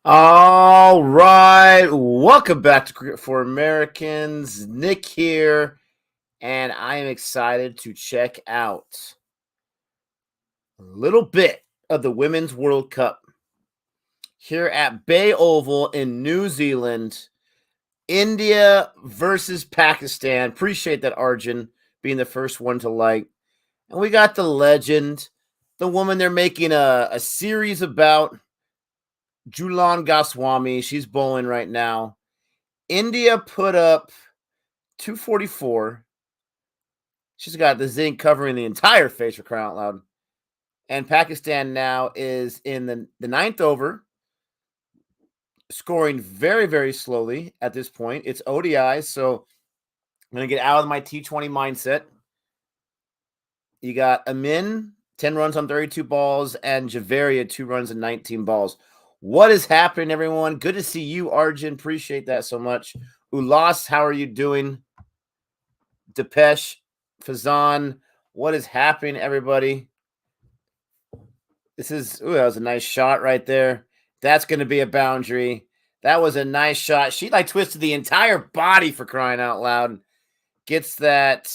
All right, welcome back to Cricket for Americans. Nick here, and I am excited to check out a little bit of the Women's World Cup here at Bay Oval in New Zealand. India versus Pakistan. Appreciate that, Arjun, being the first one to like. And we got the legend, the woman they're making a series about, Julan Goswami. She's bowling right now. India put up 244. She's got the zinc covering the entire face, for crying out loud. And Pakistan now is in the ninth over, scoring very, very slowly at this point. It's ODI, so I'm going to get out of my T20 mindset. You got Amin, 10 runs on 32 balls, and Javeria, 2 runs and 19 balls. What is happening, everyone? Good to see you, Arjun. Appreciate that so much. Ulas, how are you doing? Depeche, Fazan, what is happening, everybody? That was a nice shot right there. That's going to be a boundary. That was a nice shot. She like twisted the entire body, for crying out loud. Gets that.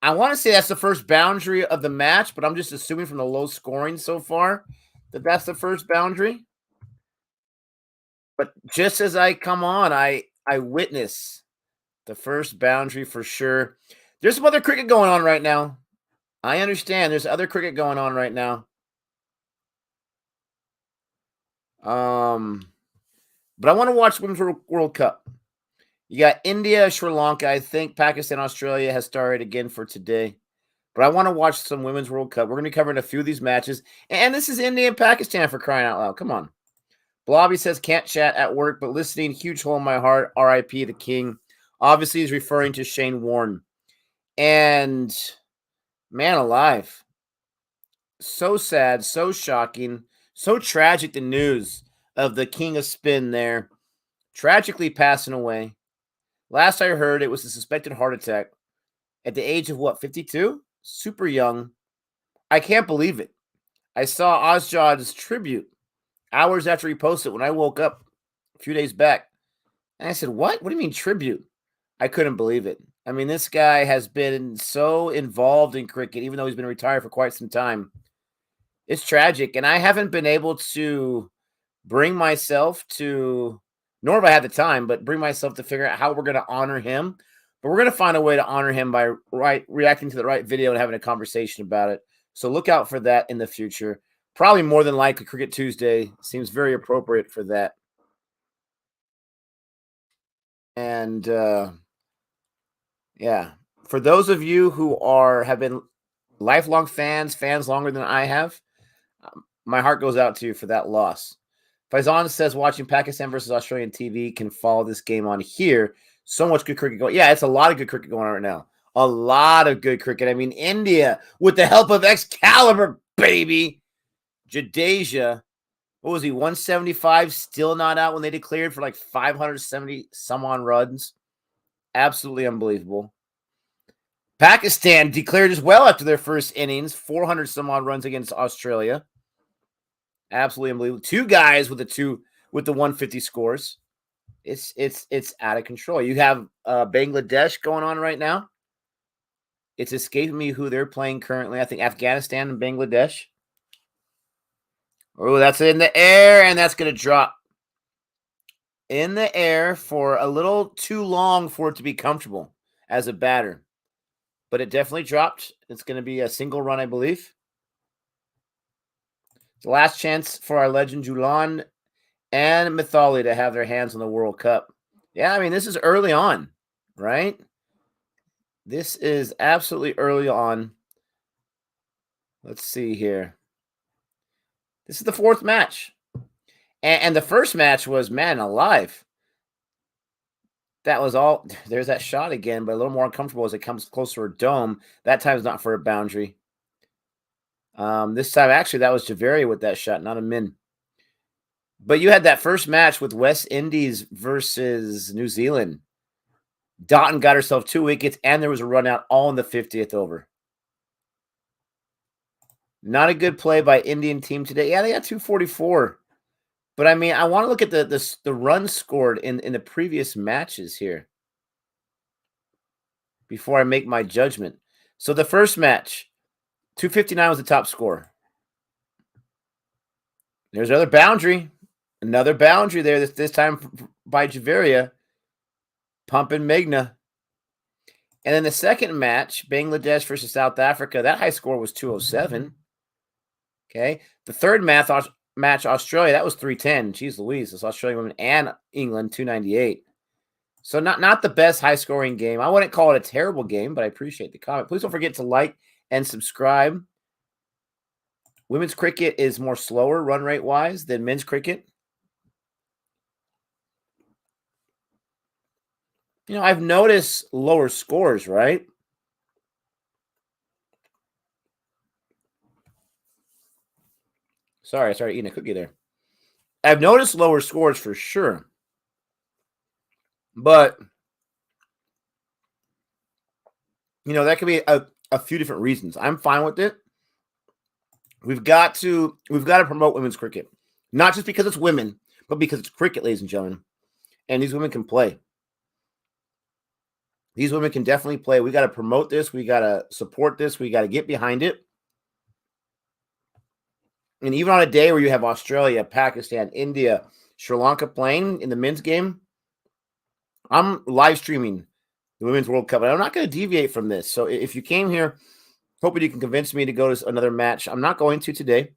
I want to say that's the first boundary of the match, but I'm just assuming from the low scoring so far that that's the first boundary. But just as I come on, I witness the first boundary for sure. There's some other cricket going on right now. I understand there's other cricket going on right now. But I want to watch Women's World Cup. You got India, Sri Lanka. I think Pakistan, Australia has started again for today. But I want to watch some Women's World Cup. We're going to be covering a few of these matches. And this is India and Pakistan, for crying out loud. Come on. Blobby says, can't chat at work, but listening, huge hole in my heart. RIP the king. Obviously, he's referring to Shane Warne. And man alive. So sad, so shocking, so tragic, the news of the king of spin there. Tragically passing away. Last I heard, it was a suspected heart attack at the age of what, 52? Super young. I can't believe it. I saw Ozjod's tribute hours after he posted when I woke up a few days back. And I said, what? What do you mean tribute? I couldn't believe it. I mean, this guy has been so involved in cricket, even though he's been retired for quite some time. It's tragic. And I haven't been able to bring myself to, nor have I had the time, but bring myself to figure out how we're going to honor him. But we're going to find a way to honor him by reacting to the right video and having a conversation about it. So look out for that in the future. Probably more than likely Cricket Tuesday seems very appropriate for that. And yeah, for those of you who have been lifelong fans longer than I have, my heart goes out to you for that loss. Faizan says watching Pakistan versus Australian TV can follow this game on here. So much good cricket going. Yeah, it's a lot of good cricket going on right now. A lot of good cricket. I mean, India, with the help of Excalibur, baby. Jadeja, what was he, 175, still not out when they declared for like 570 some on runs. Absolutely unbelievable. Pakistan declared as well after their first innings, 400 some odd runs against Australia. Absolutely unbelievable. Two guys with the 150 scores. It's out of control. You have Bangladesh going on right now. It's escaping me who they're playing currently. I think Afghanistan and Bangladesh. Oh, that's in the air, and that's going to drop in the air for a little too long for it to be comfortable as a batter. But it definitely dropped. It's going to be a single run, I believe. The last chance for our legend Julan and Mithali to have their hands on the World Cup. Yeah, I mean, this is early on, right? This is absolutely early on. Let's see here. This is the fourth match. And the first match was, man alive. That was all. There's that shot again, but a little more uncomfortable as it comes closer to a dome. That time is not for a boundary. This time, actually, that was Javeria with that shot, not a min. But you had that first match with West Indies versus New Zealand. Doughton got herself 2 wickets, and there was a run out all in the 50th over. Not a good play by Indian team today. Yeah, they got 244. But I mean, I want to look at the runs scored in the previous matches here before I make my judgment. So the first match, 259 was the top score. There's another boundary there. This time by Javeria, pumping Megna. And then the second match, Bangladesh versus South Africa, that high score was 207. Okay. The third match, Australia, that was 310. Jeez Louise, it's Australia women and England, 298. So not the best high-scoring game. I wouldn't call it a terrible game, but I appreciate the comment. Please don't forget to like and subscribe. Women's cricket is more slower run rate-wise than men's cricket. You know, I've noticed lower scores, right? Sorry, I started eating a cookie there. I've noticed lower scores for sure. But, you know, that could be a few different reasons. I'm fine with it. We've got to promote women's cricket. Not just because it's women, but because it's cricket, ladies and gentlemen. And these women can play. These women can definitely play. We got to promote this. We got to support this. We got to get behind it. And even on a day where you have Australia, Pakistan, India, Sri Lanka playing in the men's game, I'm live streaming the Women's World Cup. And I'm not going to deviate from this. So if you came here, hoping you can convince me to go to another match, I'm not going to today.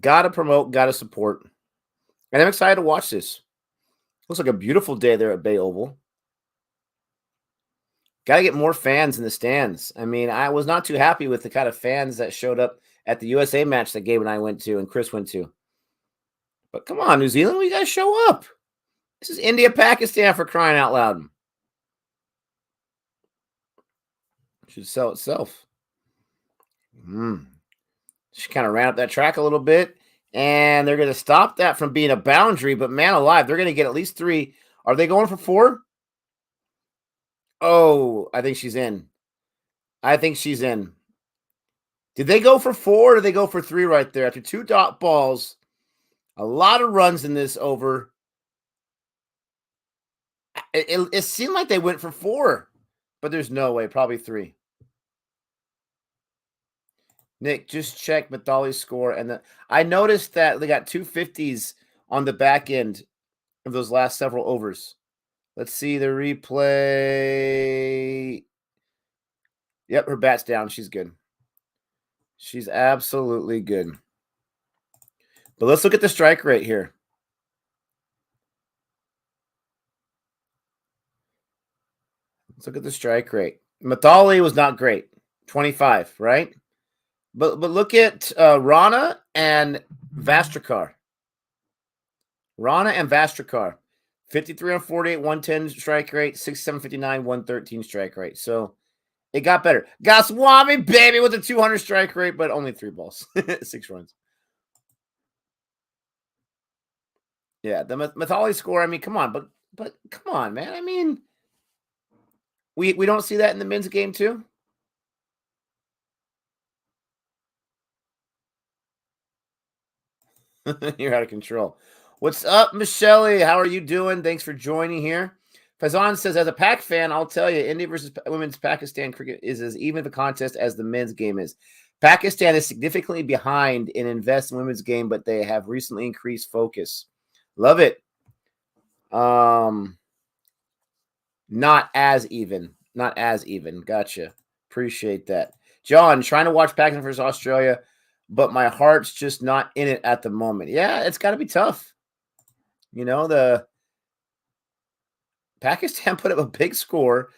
Got to promote, got to support. And I'm excited to watch this. Looks like a beautiful day there at Bay Oval. Got to get more fans in the stands. I mean, I was not too happy with the kind of fans that showed up at the USA match that Gabe and I went to and Chris went to. But come on, New Zealand, we got to show up. This is India, Pakistan, for crying out loud. Should sell itself. She kind of ran up that track a little bit. And they're going to stop that from being a boundary. But man alive, they're going to get at least 3. Are they going for 4? Oh, I think she's in. I think she's in. Did they go for 4 or did they go for 3 right there? After 2 dot balls, a lot of runs in this over. It seemed like they went for 4, but there's no way. Probably 3. Nick, just check Mithali's score. And I noticed that they got 2 50s on the back end of those last several overs. Let's see the replay. Yep, her bat's down. She's good. She's absolutely good. But let's look at the strike rate here. Let's look at the strike rate. Mithali was not great. 25, right? But look at Rana and Vastrakar. Rana and Vastrakar. 53 on 48, 110 strike rate, 67, 59, 113 strike rate. So it got better. Goswami, baby, with a 200 strike rate, but only 3 balls, 6 runs. Yeah, the Mithali score, I mean, come on. But come on, man. I mean, we don't see that in the men's game too? You're out of control. What's up, Michelle? How are you doing? Thanks for joining here. Fazan says, as a Pac fan, I'll tell you, India versus women's Pakistan cricket is as even of a contest as the men's game is. Pakistan is significantly behind in invest in women's game, but they have recently increased focus. Love it. Not as even. Not as even. Gotcha. Appreciate that. John, trying to watch Pakistan versus Australia, but my heart's just not in it at the moment. Yeah, it's got to be tough. You know, the Pakistan put up a big score.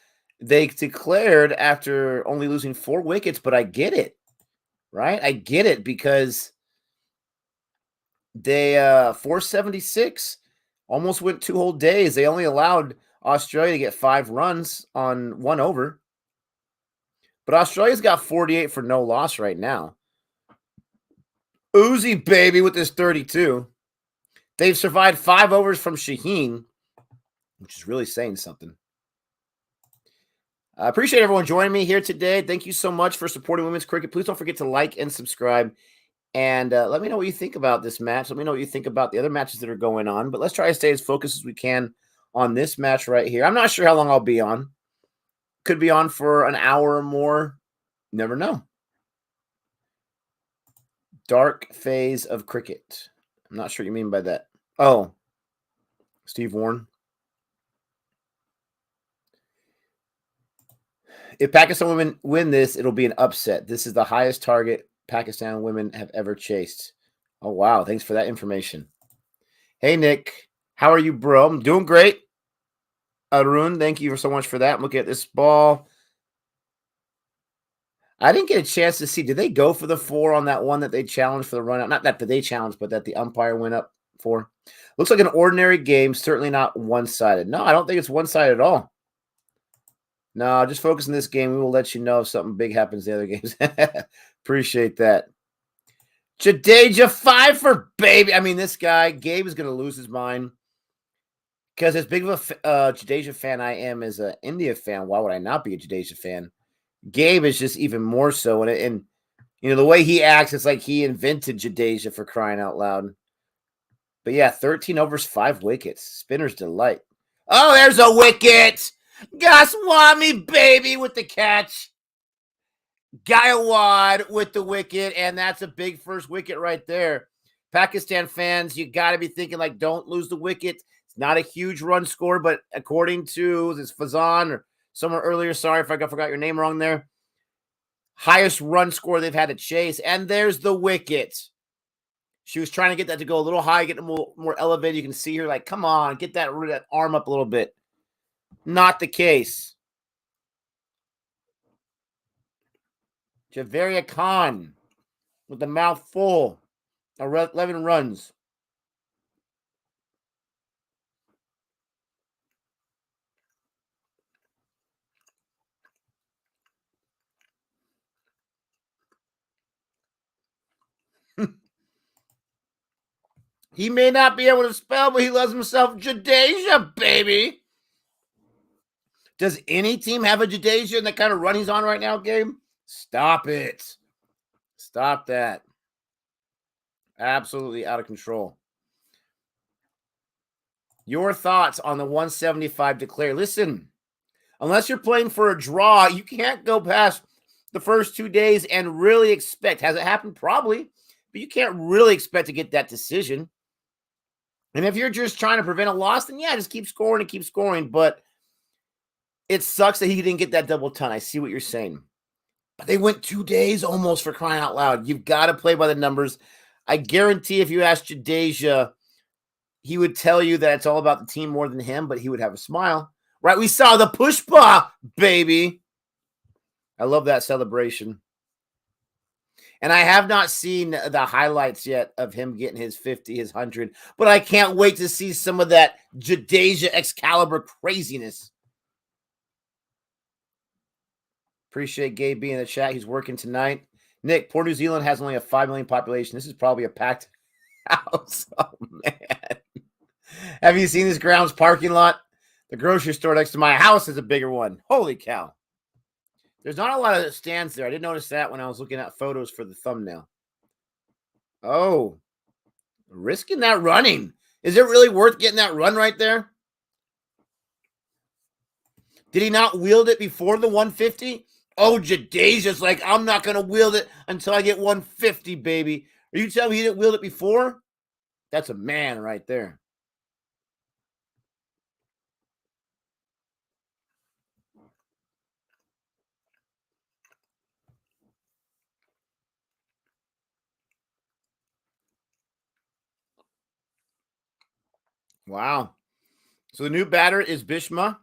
They declared after only losing 4 wickets, but I get it, right? I get it because they 476 almost went 2 whole days. They only allowed Australia to get 5 runs on 1 over. But Australia's got 48 for no loss right now. Uzi, baby, with this 32. They've survived 5 overs from Shaheen, which is really saying something. I appreciate everyone joining me here today. Thank you so much for supporting women's cricket. Please don't forget to like and subscribe. And let me know what you think about this match. Let me know what you think about the other matches that are going on. But let's try to stay as focused as we can on this match right here. I'm not sure how long I'll be on. Could be on for an hour or more. Never know. Dark phase of cricket. I'm not sure what you mean by that. Oh, Steve Warren. If Pakistan women win this, it'll be an upset. This is the highest target Pakistan women have ever chased. Oh, wow. Thanks for that information. Hey, Nick. How are you, bro? I'm doing great. Arun, thank you so much for that. I'm looking at this ball. I didn't get a chance to see. Did they go for the 4 on that one that they challenged for the run out? Not that they challenged, but that the umpire went up for. Looks like an ordinary game. Certainly not one-sided. No, I don't think it's one-sided at all. No, just focus on this game. We will let you know if something big happens in the other games. Appreciate that. Jadeja 5 for baby. I mean, this guy, Gabe, is going to lose his mind. Because as big of a Jadeja fan I am as an India fan, why would I not be a Jadeja fan? Gabe is just even more so. And you know, the way he acts, it's like he invented Jadeja, for crying out loud. But yeah, 13 overs, 5 wickets. Spinner's delight. Oh, there's a wicket. Goswami, baby, with the catch. Gaikwad with the wicket, and that's a big first wicket right there. Pakistan fans, you got to be thinking, like, don't lose the wicket. It's not a huge run score, but according to this Fazan or someone earlier, sorry if I forgot your name wrong there, highest run score they've had to chase, and there's the wicket. She was trying to get that to go a little high, get it more elevated. You can see her like, come on, get that arm up a little bit. Not the case. Javaria Khan with the mouth full. 11 runs. He may not be able to spell, but he loves himself Jadeja, baby. Does any team have a Jadeja in the kind of run he's on right now, Gabe? Stop it. Stop that. Absolutely out of control. Your thoughts on the 175 declare. Listen, unless you're playing for a draw, you can't go past the first 2 days and really expect. Has it happened? Probably. But you can't really expect to get that decision. And if you're just trying to prevent a loss, then yeah, just keep scoring and keep scoring. But it sucks that he didn't get that double ton. I see what you're saying. But they went 2 days almost, for crying out loud. You've got to play by the numbers. I guarantee if you asked Jadeja, he would tell you that it's all about the team more than him, but he would have a smile. Right? We saw the pushpa, baby. I love that celebration. And I have not seen the highlights yet of him getting his 50, his 100, but I can't wait to see some of that Jadeja Excalibur craziness. Appreciate Gabe being in the chat. He's working tonight. Nick, Port New Zealand has only a 5 million population. This is probably a packed house. Oh, man. Have you seen this grounds parking lot? The grocery store next to my house is a bigger one. Holy cow. There's not a lot of stands there. I didn't notice that when I was looking at photos for the thumbnail. Oh, risking that running. Is it really worth getting that run right there? Did he not wield it before the 150? Oh, Jadeja's like, I'm not going to wield it until I get 150, baby. Are you telling me he didn't wield it before? That's a man right there. Wow. So the new batter is Bishma,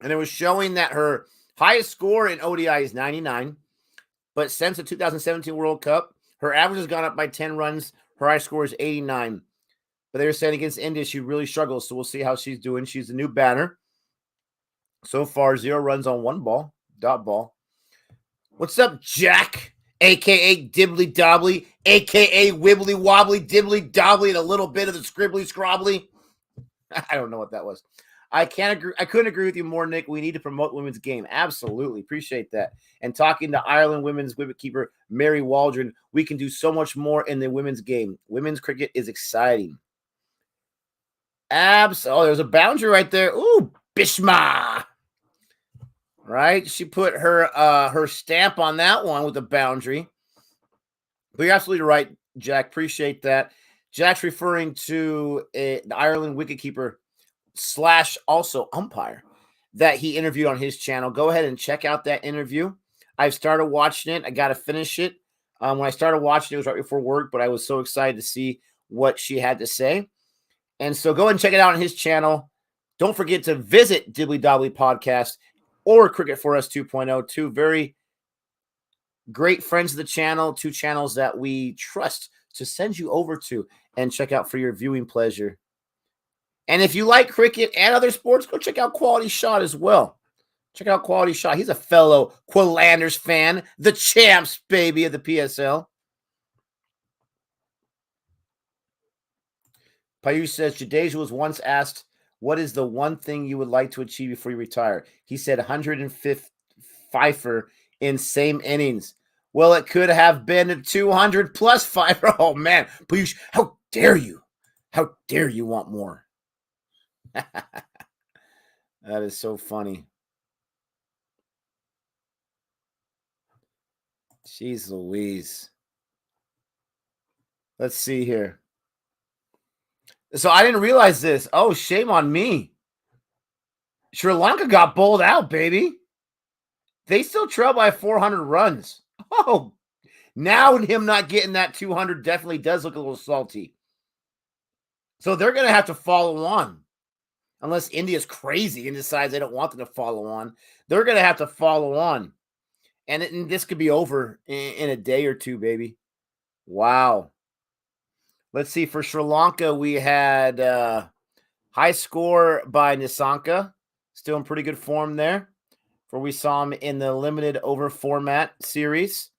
and it was showing that her highest score in ODI is 99, but since the 2017 World Cup, her average has gone up by 10 runs. Her high score is 89. But they were saying against India, she really struggles, so we'll see how she's doing. She's the new batter. So far, 0 runs on 1 ball, dot ball. What's up, Jack? A.K.A. Dibbly Dobbly, A.K.A. Wibbly Wobbly, Dibbly Dobbly, and a little bit of the Scribbly Scrobbly. I don't know what that was. I can't agree. I couldn't agree with you more, Nick. We need to promote women's game. Absolutely. Appreciate that. And talking to Ireland women's wicketkeeper Mary Waldron, we can do so much more in the women's game. Women's cricket is exciting. Oh, there's a boundary right there. Ooh, Bishma. Right? She put her stamp on that one with the boundary. But you're absolutely right, Jack. Appreciate that. Jack's referring to the Ireland wicketkeeper / also umpire that he interviewed on his channel. Go ahead and check out that interview. I've started watching it. I got to finish it. When I started watching it, it was right before work, but I was so excited to see what she had to say. And so go ahead and check it out on his channel. Don't forget to visit Dibbly Dobbly Podcast or Cricket for Us 2.0. Two very great friends of the channel, two channels that we trust to send you over to and check out for your viewing pleasure. And if you like cricket and other sports, go check out Quality Shot as well. Check out Quality Shot. He's a fellow Quilanders fan, the champs, baby, of the PSL. Payush says, Jadeja was once asked, what is the one thing you would like to achieve before you retire? He said 105th fifer in same innings. Well, it could have been a 200 plus fifer. Oh, man. Payush, how dare you? How dare you want more? That is so funny. Jeez Louise. Let's see here. So I didn't realize this. Oh, shame on me. Sri Lanka got bowled out, baby. They still trail by 400 runs. Oh, now him not getting that 200 definitely does look a little salty. So they're going to have to follow on. Unless India's crazy and decides they don't want them to follow on. They're going to have to follow on. And this could be over in a day or two, baby. Wow. Let's see. For Sri Lanka, we had high score by Nisanka. Still in pretty good form there. For we saw him in the limited over format series.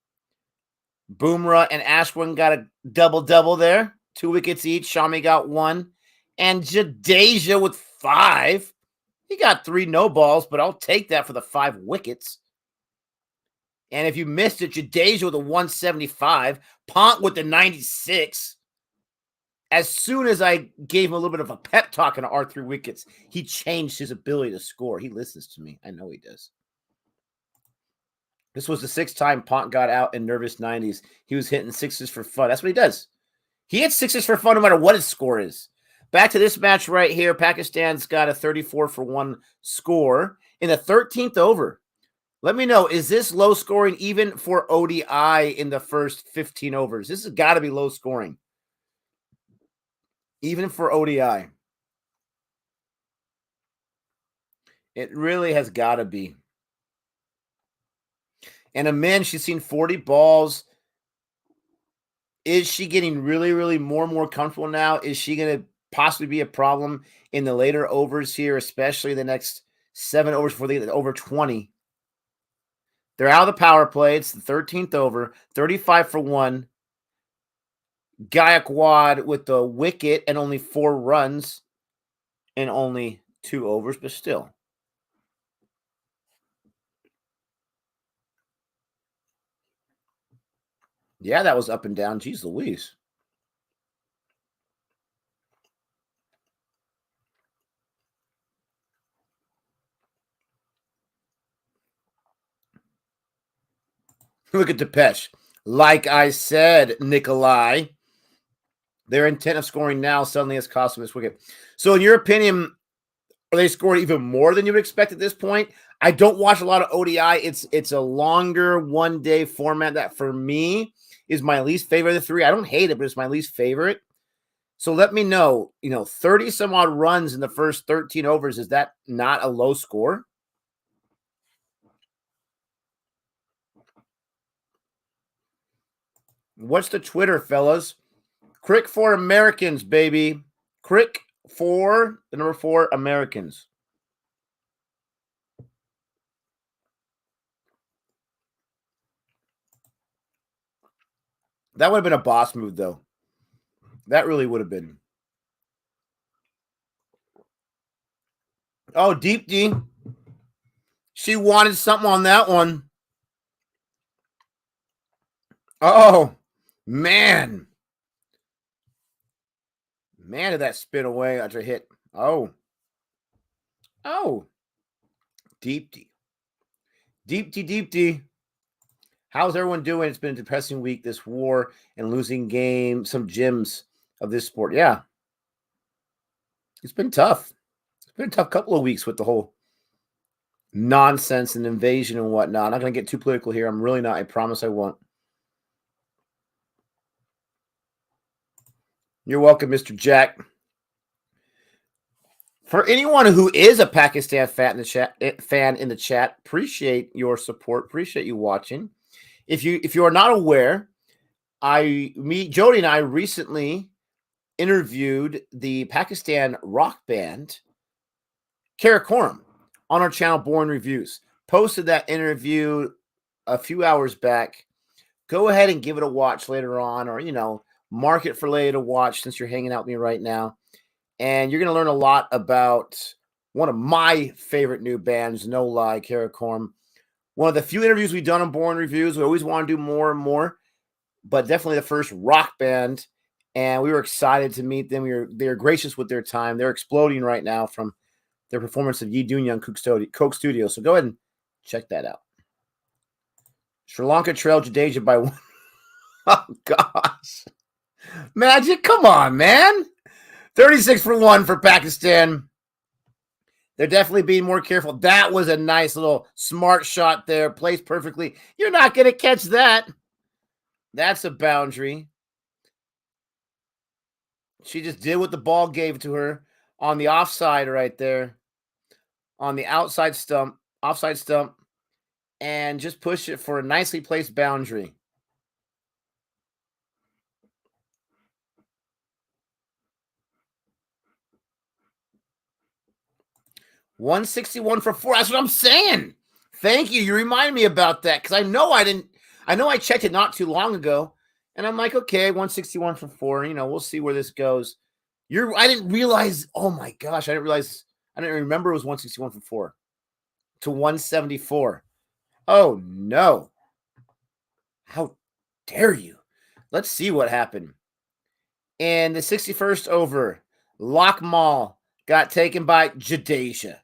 Bumrah and Ashwin got a double-double there. 2 wickets each. Shami got 1. And Jadeja with 5. He got 3 no balls, but I'll take that for the 5 wickets. And if you missed it, Jadeja with a 175. Pont with the 96. As soon as I gave him a little bit of a pep talk in our 3 wickets, he changed his ability to score. He listens to me. I know he does. This was the 6th time Pont got out in nervous 90s. He was hitting 6s for fun. That's what he does. He hits 6s for fun no matter what his score is. Back to this match right here. Pakistan's got a 34 for 1 score in the 13th over. Let me know, is this low scoring even for ODI in the first 15 overs? This has got to be low scoring. Even for ODI. It really has got to be. And Amin, she's seen 40 balls. Is she getting really, really more and more comfortable now? Is she going to possibly be a problem in the later overs here, especially the next 7 overs before they get over 20? They're out of the power play. It's the 13th over, 35 for 1. Gaikwad with the wicket and only 4 runs in only 2 overs, but still. Yeah, that was up and down. Jeez Louise. Look at Depeche. Like I said, Nikolai, their intent of scoring now suddenly has cost them this wicket. So in your opinion, are they scoring even more than you would expect at this point? I don't watch a lot of ODI. It's a longer one-day format that for me is my least favorite of the 3. I don't hate it, but it's my least favorite. So let me know, 30 some odd runs in the first 13 overs. Is that not a low score? What's the Twitter, fellas? Crick for Americans, baby. Crick for the number 4 Americans. That would have been a boss move, though. That really would have been. Oh, Deep D. She wanted something on that one. Oh, man. Man, did that spin away after a hit. Oh. Oh. Deep D. Deep D, Deep D. How's everyone doing? It's been a depressing week, this war and losing some gems of this sport. Yeah. It's been tough. It's been a tough couple of weeks with the whole nonsense and invasion and whatnot. I'm not going to get too political here. I'm really not. I promise I won't. You're welcome, Mr. Jack. For anyone who is a Pakistan fan in the chat, appreciate your support. Appreciate you watching. If you are not aware, Jody and I recently interviewed the Pakistan rock band Karakoram on our channel, Boring Reviews. Posted that interview a few hours back. Go ahead and give it a watch later on, or mark it for later to watch since you're hanging out with me right now. And you're going to learn a lot about one of my favorite new bands, no lie, Karakoram. One of the few interviews we've done on Boring Reviews. We always want to do more and more, but definitely the first rock band. And we were excited to meet them. They're gracious with their time. They're exploding right now from their performance of Ye Dunyoung Coke Studio. So go ahead and check that out. Sri Lanka trailed Jadeja by one. Oh, gosh. Magic, come on, man. 36-1 for Pakistan. They're definitely being more careful. That was a nice little smart shot there. Placed perfectly. You're not going to catch that. That's a boundary. She just did what the ball gave to her on the offside right there. On the offside stump, and just push it for a nicely placed boundary. $161 for 4. That's what I'm saying. Thank you. You reminded me about that because I know I checked it not too long ago, and I'm like, okay, 161 for 4. We'll see where this goes. I didn't realize. Oh my gosh, I didn't realize. I didn't remember it was 161 for 4 to 174. Oh no! How dare you? Let's see what happened. In the 61st over, Lockmall got taken by Jadeja.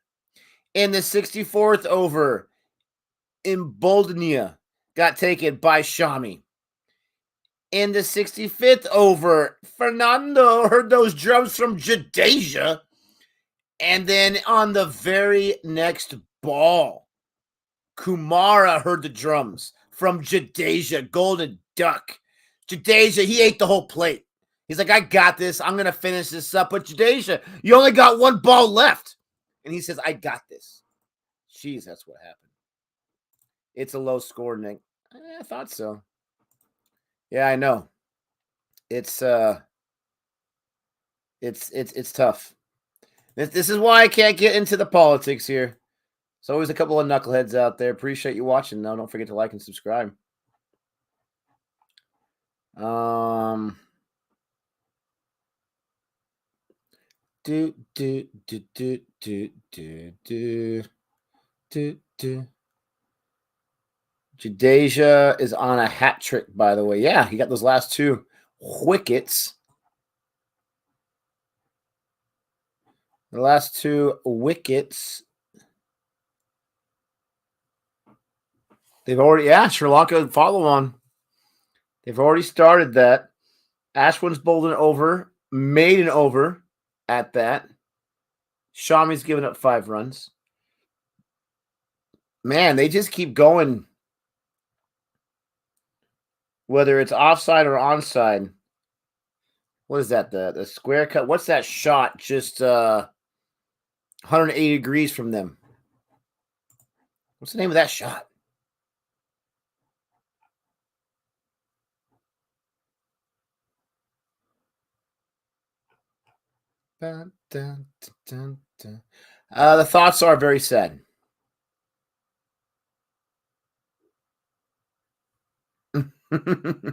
In the 64th over, Imboldia got taken by Shami. In the 65th over, Fernando heard those drums from Jadeja. And then on the very next ball, Kumara heard the drums from Jadeja, Golden Duck. Jadeja, he ate the whole plate. He's like, I got this. I'm going to finish this up. But Jadeja, you only got one ball left. And he says, I got this. Jeez, that's what happened. It's a low score, Nick. I thought so. Yeah, I know. It's tough. This is why I can't get into the politics here. There's always a couple of knuckleheads out there. Appreciate you watching, though. Don't forget to like and subscribe. Jadeja is on a hat trick, by the way. Yeah, he got those last 2 wickets. The last 2 wickets. They've already, Sri Lanka follow on. They've already started that. Ashwin's bowled an over, made an over at that. Shami's given up 5 runs. Man, they just keep going. Whether it's offside or onside. What is that? The square cut? What's that shot? Just 180 degrees from them. What's the name of that shot? The thoughts are very sad. Very,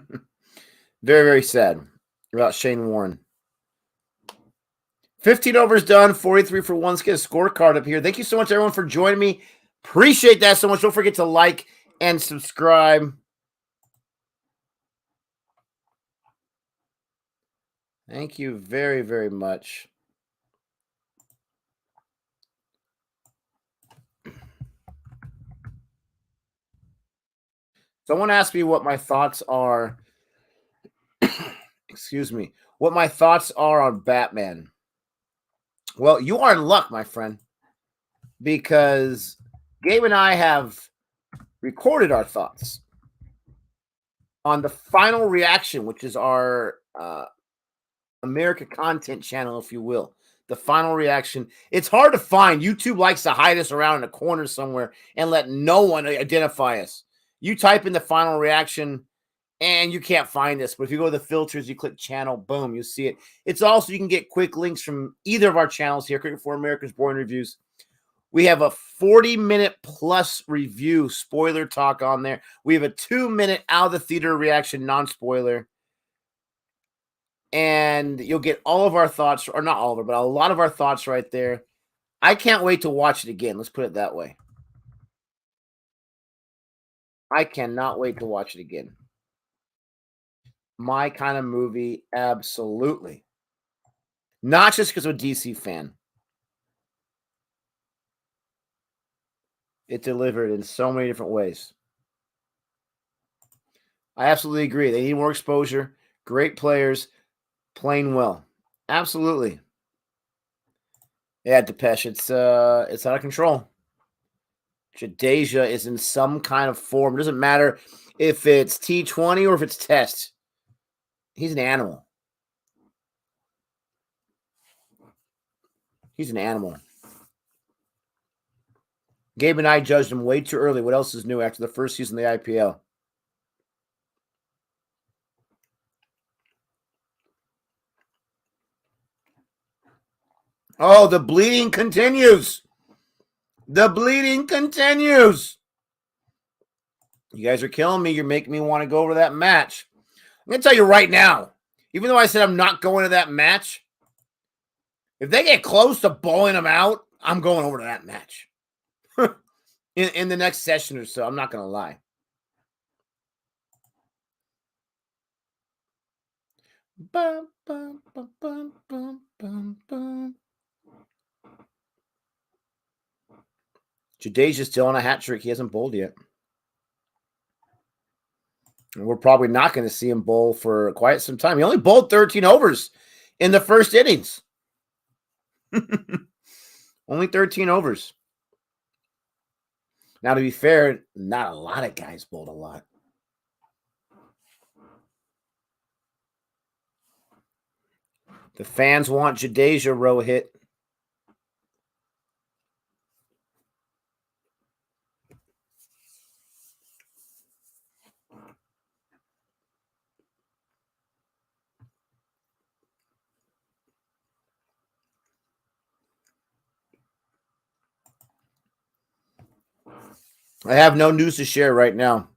very sad about Shane Warne. 15 overs done, 43 for one. Let's get a scorecard up here. Thank you so much, everyone, for joining me. Appreciate that so much. Don't forget to like and subscribe. Thank you very, very much. Someone asked me what my thoughts are. Excuse me. What my thoughts are on Batman. Well, you are in luck, my friend, because Gabe and I have recorded our thoughts on the final reaction, which is our America content channel, if you will. The final reaction. It's hard to find. YouTube likes to hide us around in a corner somewhere and let no one identify us. You type in the final reaction and you can't find us. But if you go to the filters, you click channel, boom, you see it. It's also, you can get quick links from either of our channels here, Cricket for America's Boring Reviews. We have a 40-minute plus review spoiler talk on there. We have a 2-minute out of the theater reaction non-spoiler. And you'll get all of our thoughts, or not all of it, but a lot of our thoughts right there. I can't wait to watch it again. Let's put it that way. I cannot wait to watch it again. My kind of movie, absolutely. Not just because I'm a DC fan. It delivered in so many different ways. I absolutely agree. They need more exposure. Great players, playing well. Absolutely. Yeah, Depeche, it's out of control. Jadeja is in some kind of form. It doesn't matter if it's T20 or if it's Test. He's an animal. He's an animal. Gabe and I judged him way too early. What else is new after the first season of the IPL? Oh, the bleeding continues. The bleeding continues. You guys are killing me. You're making me want to go over to that match. I'm going to tell you right now, even though I said I'm not going to that match, if they get close to bowling them out, I'm going over to that match. in the next session or so. I'm not going to lie. Bum, bum, bum, bum, bum, bum, bum. Jadeja's still on a hat trick. He hasn't bowled yet. And we're probably not going to see him bowl for quite some time. He only bowled 13 overs in the first innings. Only 13 overs. Now, to be fair, not a lot of guys bowled a lot. The fans want Jadeja Rohit. I have no news to share right now.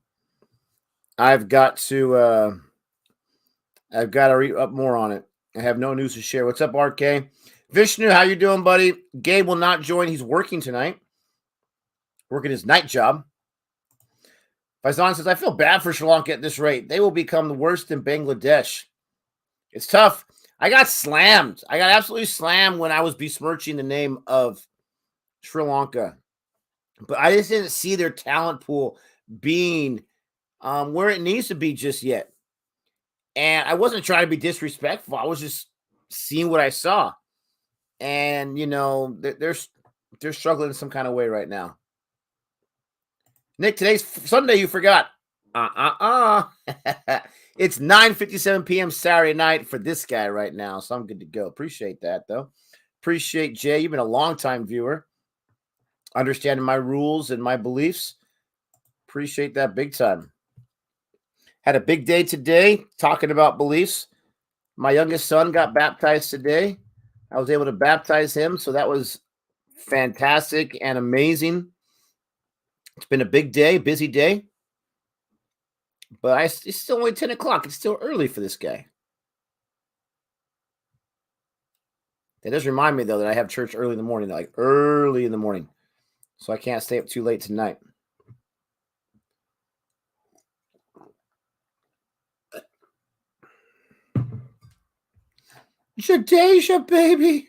I've got to read up more on it. I have no news to share. What's up, RK? Vishnu, how you doing, buddy? Gabe will not join. He's working tonight. Working his night job. Faizan says, I feel bad for Sri Lanka at this rate. They will become the worst in Bangladesh. It's tough. I got slammed. I got absolutely slammed when I was besmirching the name of Sri Lanka. But I just didn't see their talent pool being where it needs to be just yet. And I wasn't trying to be disrespectful. I was just seeing what I saw. And, you know, they're struggling in some kind of way right now. Nick, today's Sunday, you forgot. It's 9:57 p.m. Saturday night for this guy right now, so I'm good to go. Appreciate that, though. Appreciate Jay. You've been a long-time viewer. Understanding my rules and my beliefs. Appreciate that big time. Had a big day today talking about beliefs. My youngest son got baptized today. I was able to baptize him, so that was fantastic and amazing. It's been a big day, busy day. But it's still only 10 o'clock. It's still early for this guy. It does remind me, though, that I have church early in the morning, like early in the morning. So I can't stay up too late tonight. Jadeja, baby.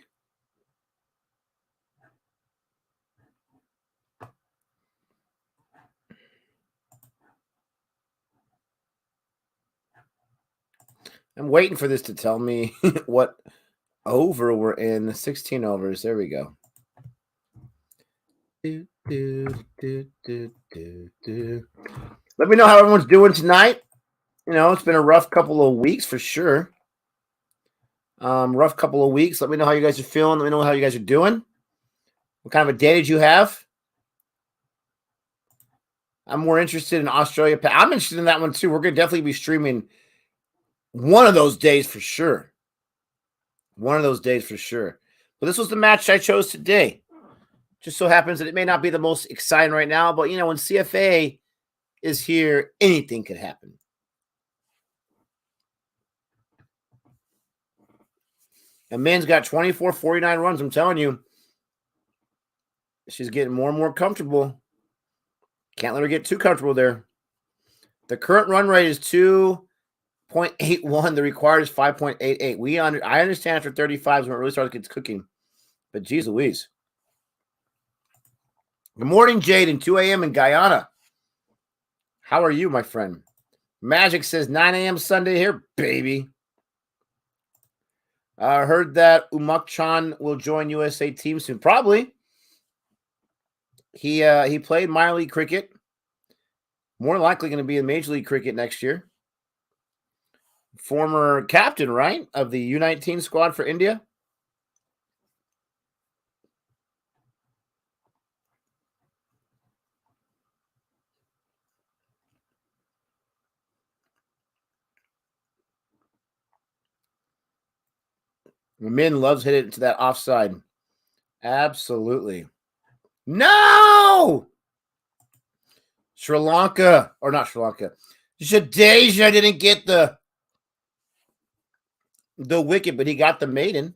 I'm waiting for this to tell me what over we're in. 16 overs. There we go. Let me know how everyone's doing tonight. You know, it's been a rough couple of weeks for sure. Rough couple of weeks. Let me know how you guys are feeling. Let me know how you guys are doing. What kind of a day did you have? I'm more interested in Australia. I'm interested in that one too. We're going to definitely be streaming one of those days for sure. One of those days for sure. But this was the match I chose today. Just so happens that it may not be the most exciting right now, but you know, when CFA is here, anything could happen. And Min's got 24-49 runs. I'm telling you, she's getting more and more comfortable. Can't let her get too comfortable there. The current run rate is 2.81. The required is 5.88. I understand after 35 is when it really starts to get cooking. But geez Louise. Good morning, Jade, and 2 a.m. in Guyana. How are you, my friend? Magic says 9 a.m. Sunday here, baby. I heard that Umak-chan will join USA team soon. Probably. He played minor league cricket. More likely going to be in Major League Cricket next year. Former captain, right, of the U19 squad for India. Min loves hitting it to that offside. Absolutely. No! Sri Lanka, or not Sri Lanka. Jadeja didn't get the wicket, but he got the maiden.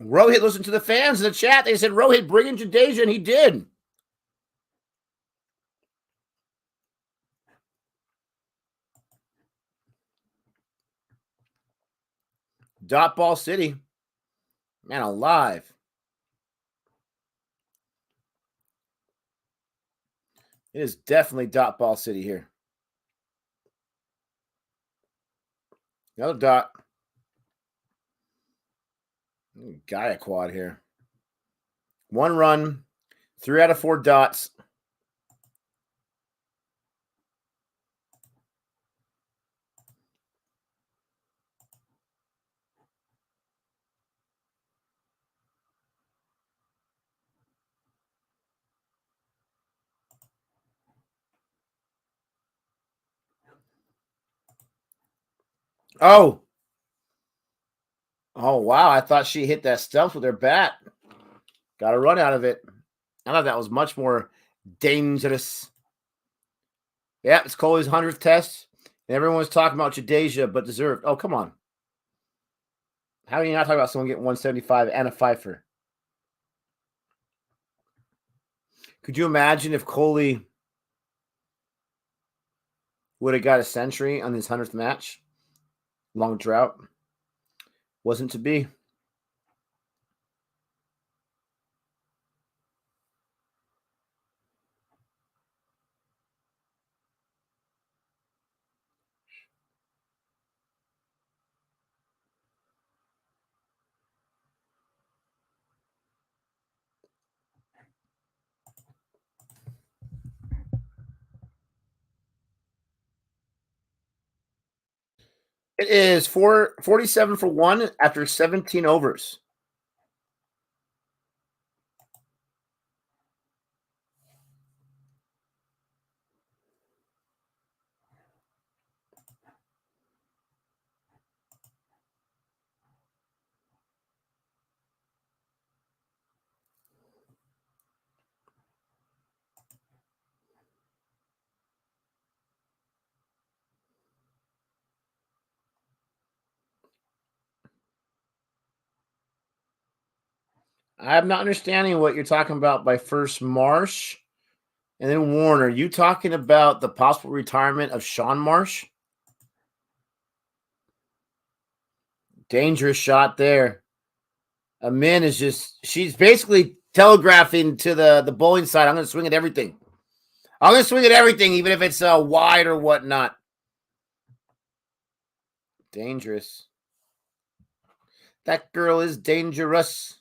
Rohit listened to the fans in the chat. They said, Rohit, bring in Jadeja, and he did. Dot ball city. Man alive. It is definitely dot ball city here. Another dot. Gaiaquad here. 1 run, 3 out of 4 dots. Oh, wow. I thought she hit that stump with her bat. Got a run out of it. I thought that was much more dangerous. Yeah, it's Coley's 100th test. And everyone was talking about Jadeja, but deserved. Oh, come on. How do you not talk about someone getting 175 and a Pfeiffer? Could you imagine if Coley would have got a century on his 100th match? Long drought. Wasn't to be. It is 47 for 1 after 17 overs. I'm not understanding what you're talking about by first Marsh and then Warner. You talking about the possible retirement of Sean Marsh? Dangerous shot there. Amin is she's basically telegraphing to the bowling side, I'm going to swing at everything. I'm going to swing at everything, even if it's wide or whatnot. Dangerous. That girl is dangerous.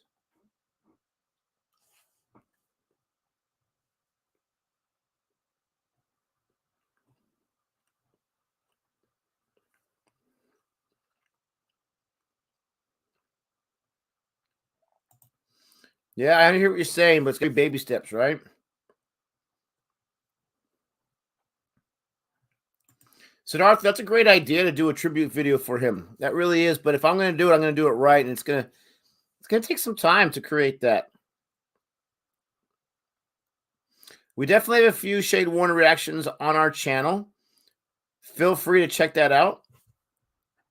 Yeah, I hear what you're saying, but it's going to be baby steps, right? Siddharth, that's a great idea to do a tribute video for him. That really is. But if I'm going to do it, I'm going to do it right, and it's going to take some time to create that. We definitely have a few Shade Warner reactions on our channel. Feel free to check that out.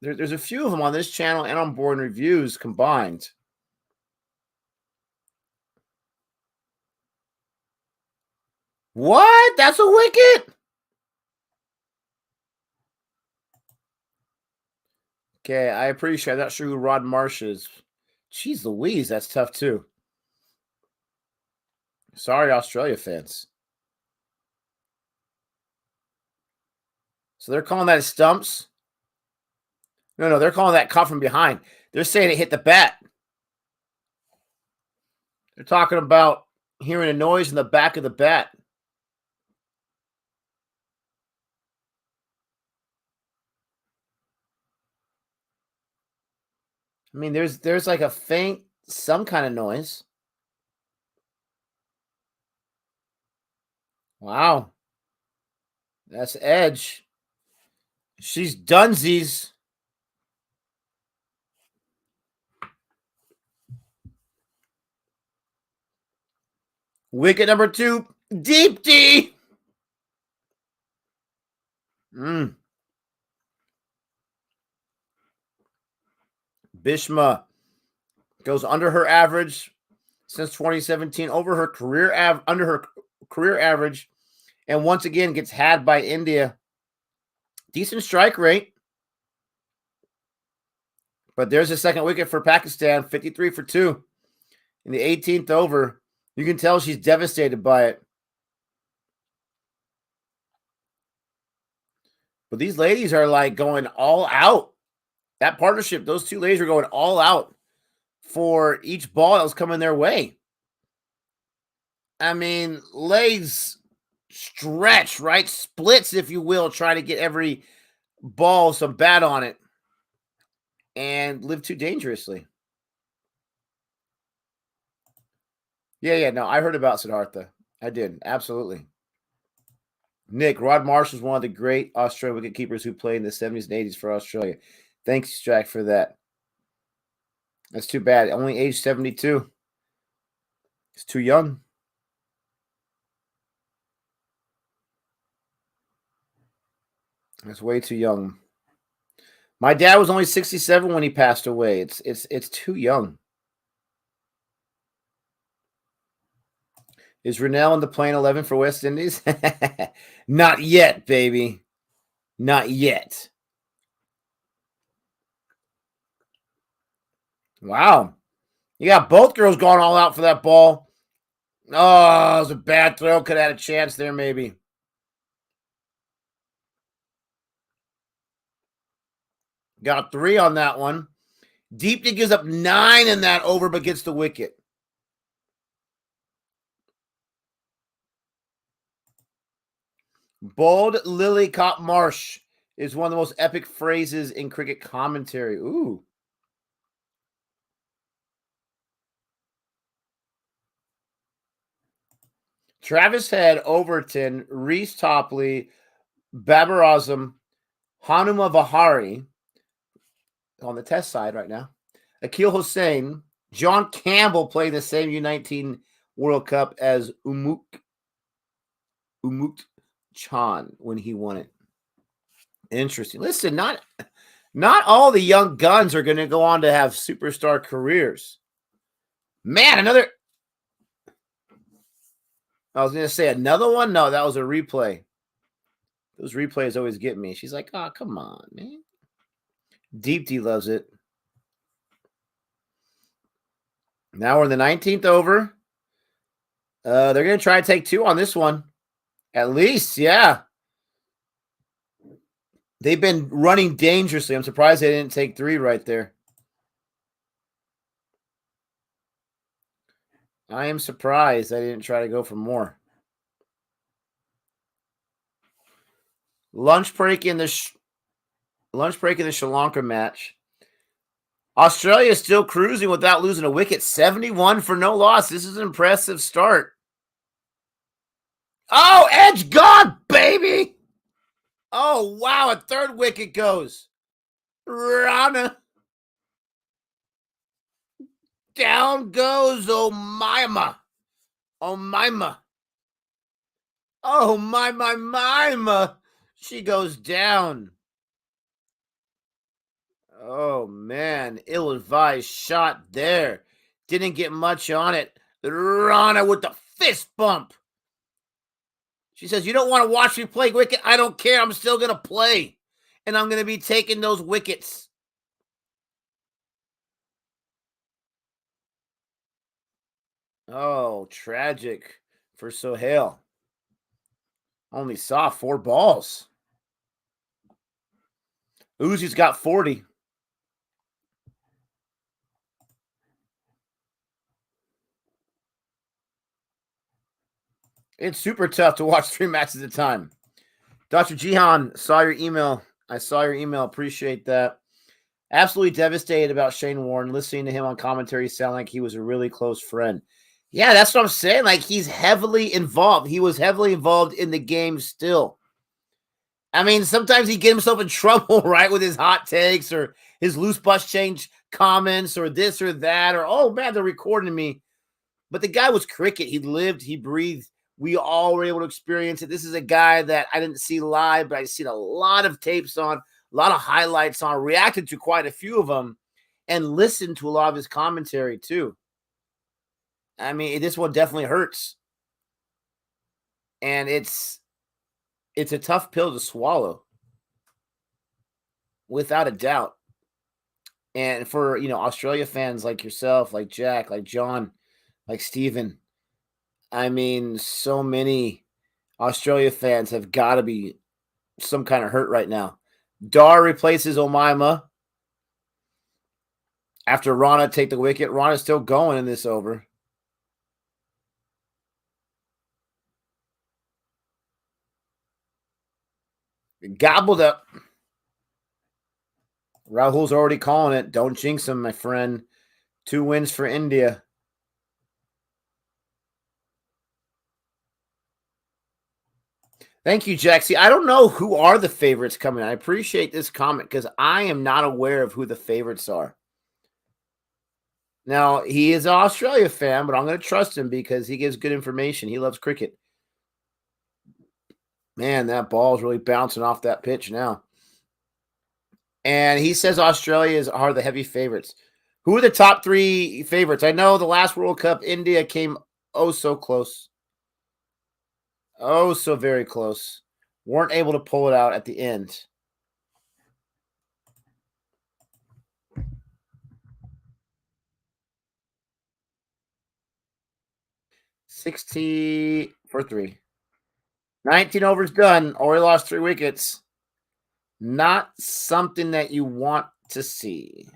There's a few of them on this channel and on Boring Reviews combined. What? That's a wicket? Okay, I appreciate it. I'm not sure who Rod Marsh is. Jeez Louise, that's tough too. Sorry, Australia fans. So they're calling that stumps? No, they're calling that caught from behind. They're saying it hit the bat. They're talking about hearing a noise in the back of the bat. I mean, there's like a faint, some kind of noise. Wow. That's Edge. She's dunsies. Wicket number 2, Deep D. Bishma goes under her average since 2017, over her under her career average, and once again gets had by India. Decent strike rate. But there's a second wicket for Pakistan, 53 for 2 in the 18th over. You can tell she's devastated by it. But these ladies are like going all out. That partnership, those two ladies are going all out for each ball that was coming their way. I mean, legs stretch, right? Splits, if you will, trying to get every ball some bat on it and live too dangerously. Yeah, no, I heard about Siddhartha. I did, absolutely. Nick, Rod Marsh was one of the great Australian wicket keepers who played in the 70s and 80s for Australia. Thanks, Jack, for that. That's too bad. Only age 72. He's too young. That's way too young. My dad was only 67 when he passed away. It's too young. Is Rennell in the playing 11 for West Indies? Not yet, baby. Not yet. Wow. You got both girls going all out for that ball. Oh, it was a bad throw. Could have had a chance there, maybe. Got 3 on that one. Deepney gives up 9 in that over, but gets the wicket. Bold Lily Cop Marsh is one of the most epic phrases in cricket commentary. Ooh. Travis Head, Overton, Reese Topley, Babar Azam, Hanuma Vihari on the test side right now. Akil Hussain, John Campbell played the same U19 World Cup as Umuk Chan when he won it. Interesting. Listen, not all the young guns are going to go on to have superstar careers. Man, another. I was going to say another one. No, that was a replay. Those replays always get me. She's like, oh, come on, man. Deep D loves it. Now we're in the 19th over. They're going to try to take 2 on this one. At least, yeah. They've been running dangerously. I'm surprised they didn't take 3 right there. I am surprised they didn't try to go for more. Lunch break in the Sri Lanka match. Australia is still cruising without losing a wicket. 71 for no loss. This is an impressive start. Oh, edge gone, baby. Oh, wow. A 3rd wicket goes. Rana. Down goes Omaima. Omaima. Oh, my. She goes down. Oh, man. Ill-advised shot there. Didn't get much on it. Rana with the fist bump. She says, you don't want to watch me play wicket? I don't care. I'm still going to play. And I'm going to be taking those wickets. Oh, tragic for Sohail. Only saw 4 balls. Uzi's got 40. It's super tough to watch 3 matches at a time. Dr. Jihan, saw your email. I saw your email. Appreciate that. Absolutely devastated about Shane Warne. Listening to him on commentary sound like he was a really close friend. Yeah, that's what I'm saying. Like, he's heavily involved. He was heavily involved in the game still. I mean, sometimes he get himself in trouble, right, with his hot takes or his loose bus change comments or this or that or, oh, man, they're recording me. But the guy was cricket. He lived, he breathed. We all were able to experience it. This is a guy that I didn't see live, but I've seen a lot of tapes on, a lot of highlights on, reacted to quite a few of them, and listened to a lot of his commentary too. I mean, this one definitely hurts. And it's a tough pill to swallow, without a doubt. And for, Australia fans like yourself, like Jack, like John, like Steven, I mean, so many Australia fans have got to be some kind of hurt right now. Dar replaces Omaima after Rana take the wicket. Rana's still going in this over. Gobbled up. Rahul's already calling it. Don't jinx him, my friend. 2 wins for India. Thank you, Jack. See, I don't know who are the favorites coming. I appreciate this comment because I am not aware of who the favorites are. Now, he is an Australia fan, but I'm going to trust him because he gives good information. He loves cricket. Man, that ball is really bouncing off that pitch now. And he says Australia are the heavy favorites. Who are the top 3 favorites? I know the last World Cup, India came oh so close. Oh, so very close. Weren't able to pull it out at the end. $60 for 3. 19 overs done. Already lost 3 wickets. Not something that you want to see.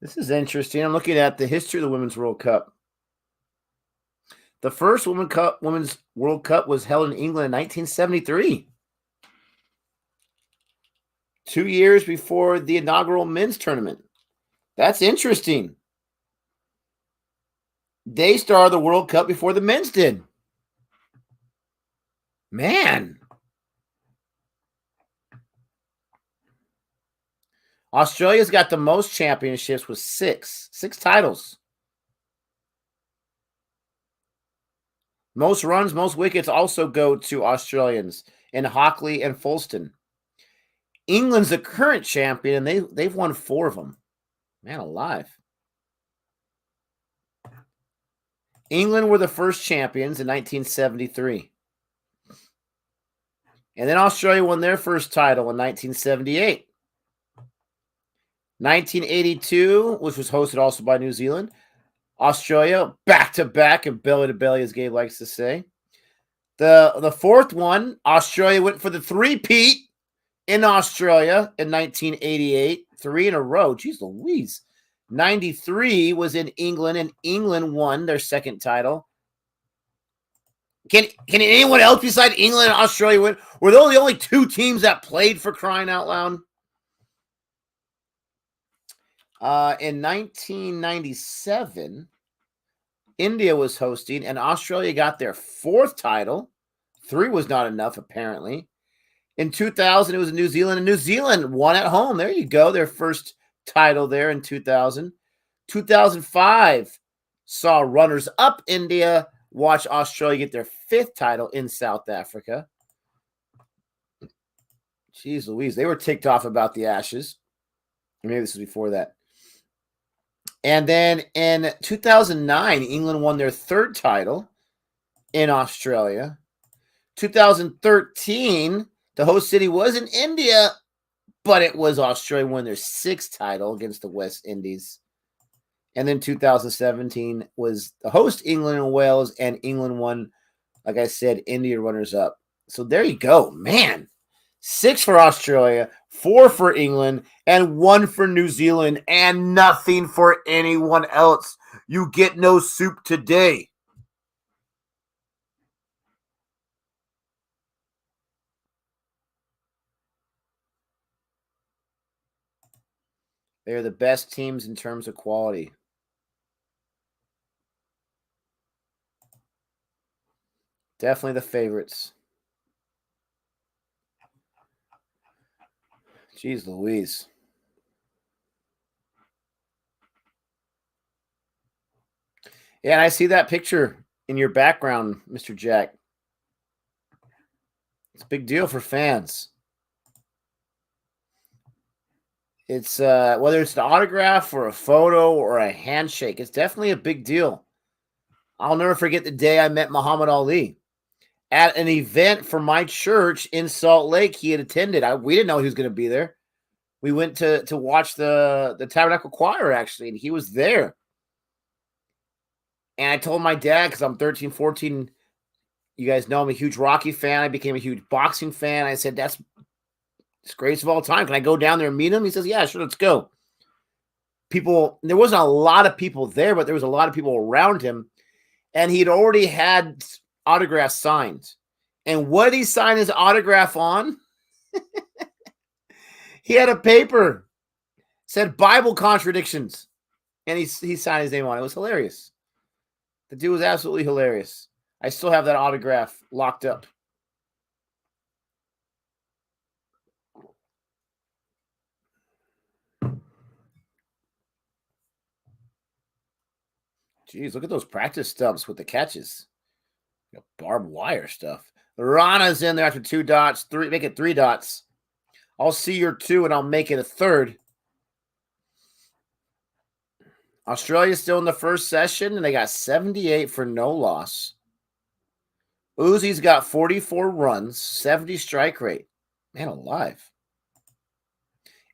This is interesting. I'm looking at the history of the Women's World Cup. The first Women's World Cup was held in England in 1973. 2 years before the inaugural men's tournament. That's interesting. They started the World Cup before the men's did. Man. Australia's got the most championships with six titles. Most runs, most wickets also go to Australians in Hockley and Fulston. England's the current champion, and they've won 4 of them. Man alive. England were the first champions in 1973. And then Australia won their first title in 1978. 1982, which was hosted also by New Zealand. Australia, back-to-back and belly-to-belly, as Gabe likes to say. The fourth one, Australia went for the three-peat in Australia in 1988. 3 in a row. Jeez Louise. 93 was in England, and England won their second title. Can anyone else besides England and Australia win? Were those the only 2 teams that played, for crying out loud? In 1997, India was hosting, and Australia got their 4th title. 3 was not enough, apparently. In 2000, it was New Zealand, and New Zealand won at home. There you go, their first title there in 2000. 2005 saw runners-up India watch Australia get their 5th title in South Africa. Jeez Louise, they were ticked off about the Ashes. Maybe this was before that. And then in 2009, England won their 3rd title in Australia. 2013, the host city was in India, but it was Australia won their 6th title against the West Indies. And then 2017 was the host England and Wales, and England won, like I said, India runners-up. So there you go, man. 6 for Australia, 4 for England, and 1 for New Zealand, and nothing for anyone else. You get no soup today. They're the best teams in terms of quality. Definitely the favorites. Jeez Louise. Yeah, and I see that picture in your background, Mr. Jack. It's a big deal for fans. It's whether it's an autograph or a photo or a handshake, it's definitely a big deal. I'll never forget the day I met Muhammad Ali at an event for my church in Salt Lake. He had attended. We didn't know he was going to be there. We went to watch the Tabernacle Choir, actually, and he was there. And I told my dad, because I'm 13, 14, you guys know I'm a huge Rocky fan. I became a huge boxing fan. I said, that's the greatest of all time. Can I go down there and meet him? He says, yeah, sure, let's go. There wasn't a lot of people there, but there was a lot of people around him. And he'd already had autographs signed. And what did he sign his autograph on? He had a paper, said Bible contradictions. And he signed his name on it. It was hilarious. The dude was absolutely hilarious. I still have that autograph locked up. Jeez, look at those practice stumps with the catches. Barbed wire stuff. Rana's in there after 2 dots. Make it 3 dots. I'll see your 2 and I'll make it a 3rd. Australia's still in the first session, and they got 78 for no loss. Uzi's got 44 runs, 70 strike rate. Man alive.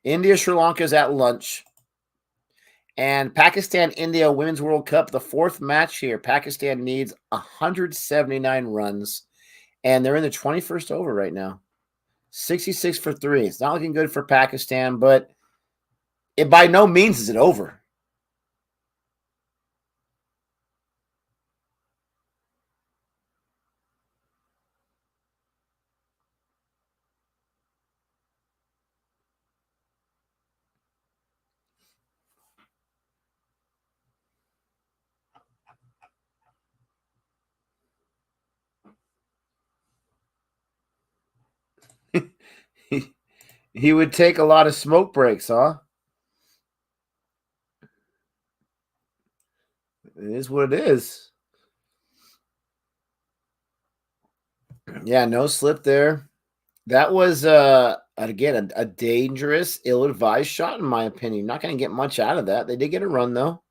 India, Sri Lanka's at lunch. And Pakistan, India Women's World Cup, the 4th match here. Pakistan needs 179 runs, and they're in the 21st over right now. 66 for 3. It's not looking good for Pakistan, but it by no means is it over. He would take a lot of smoke breaks, huh? It is what it is. Yeah, no slip there. That was again a dangerous, ill-advised shot, in my opinion. Not going to get much out of that. They did get a run though.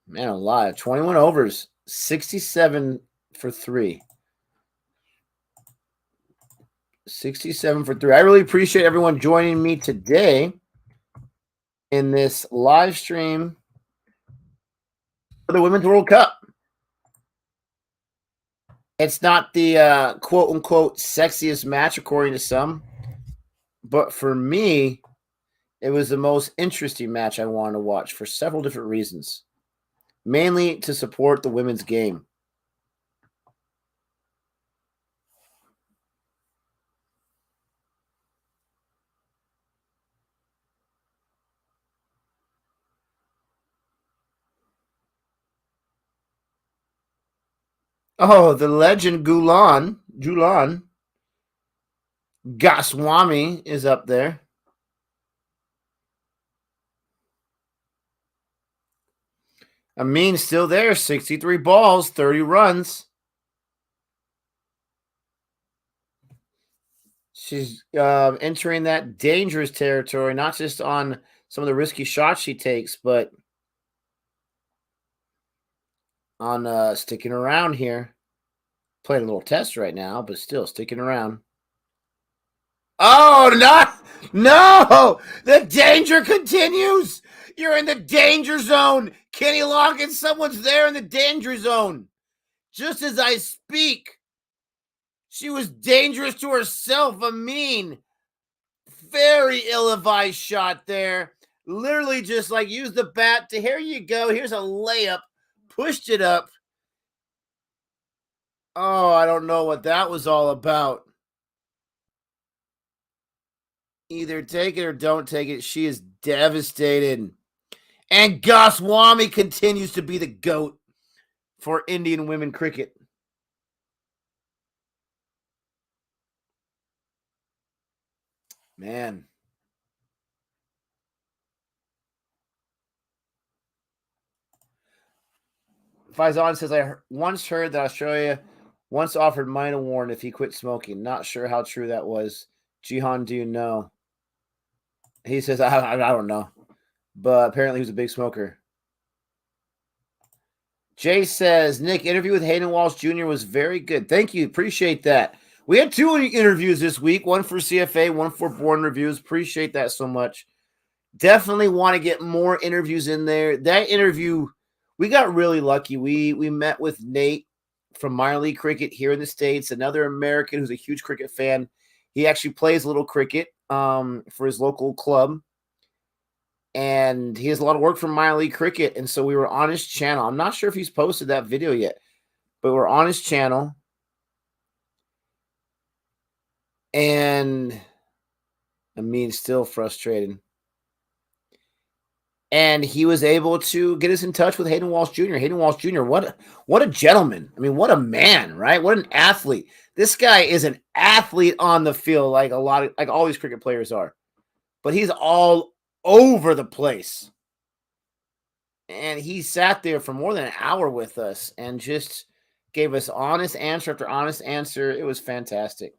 Man alive. 21 overs, 67 for 3. 67 for 3. I really appreciate everyone joining me today in this live stream for the Women's World Cup. It's not the quote unquote sexiest match, according to some, but for me, it was the most interesting match I wanted to watch for several different reasons, mainly to support the women's game. Oh, the legend Julan Goswami is up there. Amin still there, 63 balls, 30 runs. She's entering that dangerous territory, not just on some of the risky shots she takes, but on sticking around here. Playing a little test right now, but still sticking around. Oh, no! The danger continues. You're in the danger zone. Kenny Loggins, someone's there in the danger zone. Just as I speak, she was dangerous to herself. A mean, very ill-advised shot there. Literally just like use the bat to, here you go. Here's a layup. Pushed it up. Oh, I don't know what that was all about. Either take it or don't take it. She is devastated. And Goswami continues to be the GOAT for Indian women cricket. Man. Faizan says, I once heard that Australia once offered Mine a warrant if he quit smoking. Not sure how true that was. Jihan, do you know? He says, I don't know. But apparently he was a big smoker. Jay says, Nick, interview with Hayden Walsh Jr. was very good. Thank you. Appreciate that. We had 2 interviews this week, one for CFA, one for Born Reviews. Appreciate that so much. Definitely want to get more interviews in there. That interview, we got really lucky. We met with Nate from minor league cricket here in the States, another American who's a huge cricket fan. He actually plays a little cricket for his local club. And he has a lot of work from minor league cricket. And so we were on his channel. I'm not sure if he's posted that video yet, but we're on his channel. And I mean, still frustrated. And he was able to get us in touch with Hayden Walsh Jr. Hayden Walsh Jr., what a gentleman. I mean, what a man, right? What an athlete. This guy is an athlete on the field like all these cricket players are. But he's all over the place. And he sat there for more than an hour with us and just gave us honest answer after honest answer. It was fantastic.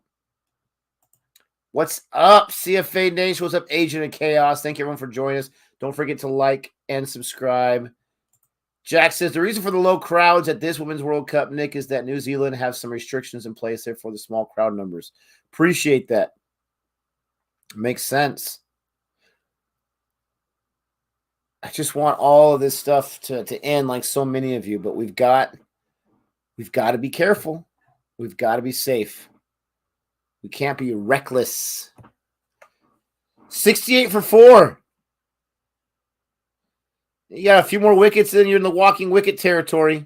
What's up, CFA Nation? What's up, Agent of Chaos? Thank you, everyone, for joining us. Don't forget to like and subscribe. Jack says, the reason for the low crowds at this Women's World Cup, Nick, is that New Zealand has some restrictions in place there for the small crowd numbers. Appreciate that. Makes sense. I just want all of this stuff to end like so many of you, but we've got to be careful. We've got to be safe. We can't be reckless. 68 for 4. You got a few more wickets, and you're in the walking wicket territory.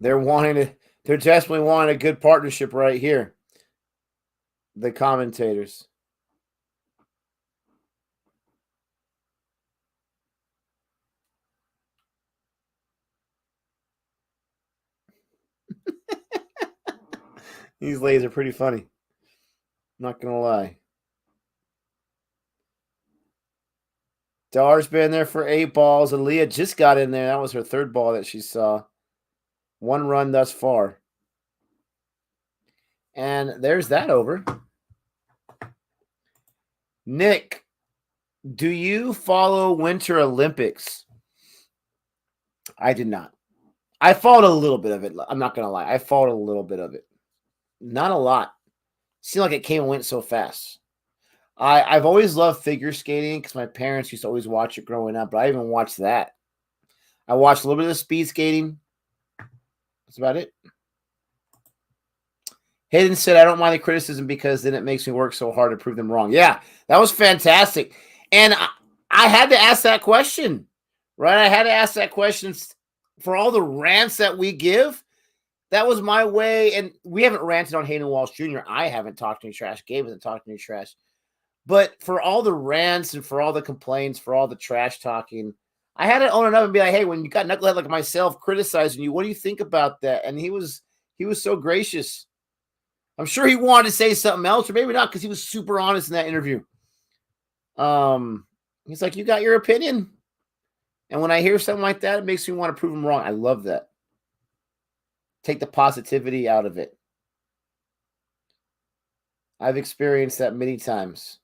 They're desperately wanting a good partnership right here. The commentators. These ladies are pretty funny. Not gonna lie. Dar's been there for 8 balls. Aaliyah just got in there. That was her 3rd ball that she saw. 1 run thus far. And there's that over. Nick, do you follow Winter Olympics? I did not. I followed a little bit of it. I'm not going to lie. I followed a little bit of it. Not a lot. Seemed like it came and went so fast. I've always loved figure skating because my parents used to always watch it growing up, but I even watched that. I watched a little bit of speed skating. That's about it. Hayden said, I don't mind the criticism because then it makes me work so hard to prove them wrong. Yeah, that was fantastic. And I had to ask that question, right? I had to ask that question for all the rants that we give. That was my way. And we haven't ranted on Hayden Walsh Jr. I haven't talked any trash. Gabe hasn't talked any trash. But for all the rants and for all the complaints, for all the trash talking, I had to own it up and be like, hey, when you got knucklehead like myself criticizing you, what do you think about that? And he was so gracious. I'm sure he wanted to say something else, or maybe not, because he was super honest in that interview. He's like, you got your opinion. And when I hear something like that, it makes me want to prove him wrong. I love that. Take the positivity out of it. I've experienced that many times.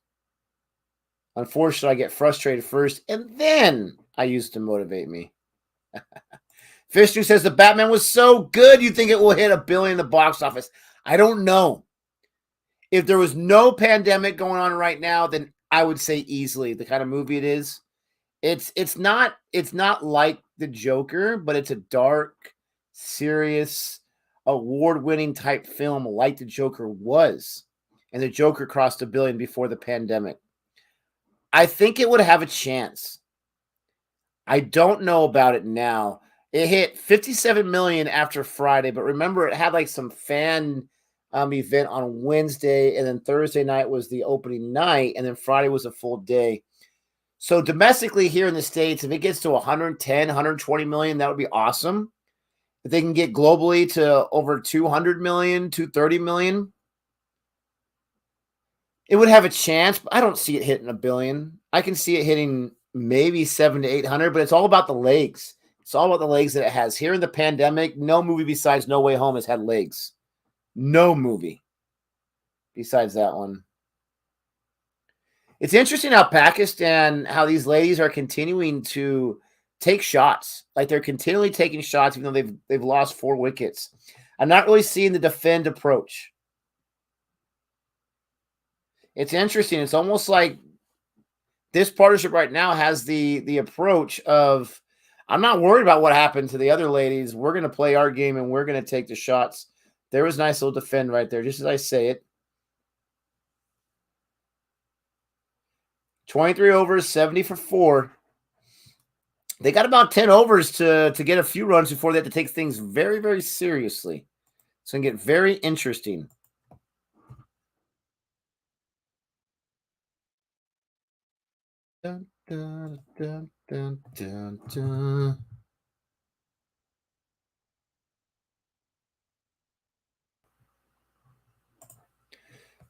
Unfortunately, I get frustrated first, and then I use it to motivate me. Fishner says the Batman was so good, you think it will hit $1 billion in the box office? I don't know. If there was no pandemic going on right now, then I would say easily the kind of movie it is. It's not like the Joker, but it's a dark, serious, award-winning type film like the Joker was. And the Joker crossed $1 billion before the pandemic. I think it would have a chance. I don't know about it now. It hit 57 million after Friday, but remember it had like some fan event on Wednesday, and then Thursday night was the opening night, and then Friday was a full day. So domestically here in the States, if it gets to 110, 120 million, that would be awesome. If they can get globally to over 200 million, 230 million, it would have a chance, but I don't see it hitting $1 billion. I can see it hitting maybe 700 to 800, but it's all about the legs. It's all about the legs that it has. Here in the pandemic, no movie besides No Way Home has had legs. No movie besides that one. It's interesting how Pakistan, how these ladies are continuing to take shots. Like they're continually taking shots, even though they've lost 4 wickets. I'm not really seeing the defend approach. It's interesting. It's almost like this partnership right now has the approach of, I'm not worried about what happened to the other ladies. We're going to play our game and we're going to take the shots. There was a nice little defend right there, just as I say it. 23 overs, 70 for 4. They got about 10 overs to get a few runs before they have to take things very, very seriously. It's going to get very interesting. Dun, dun, dun, dun, dun, dun.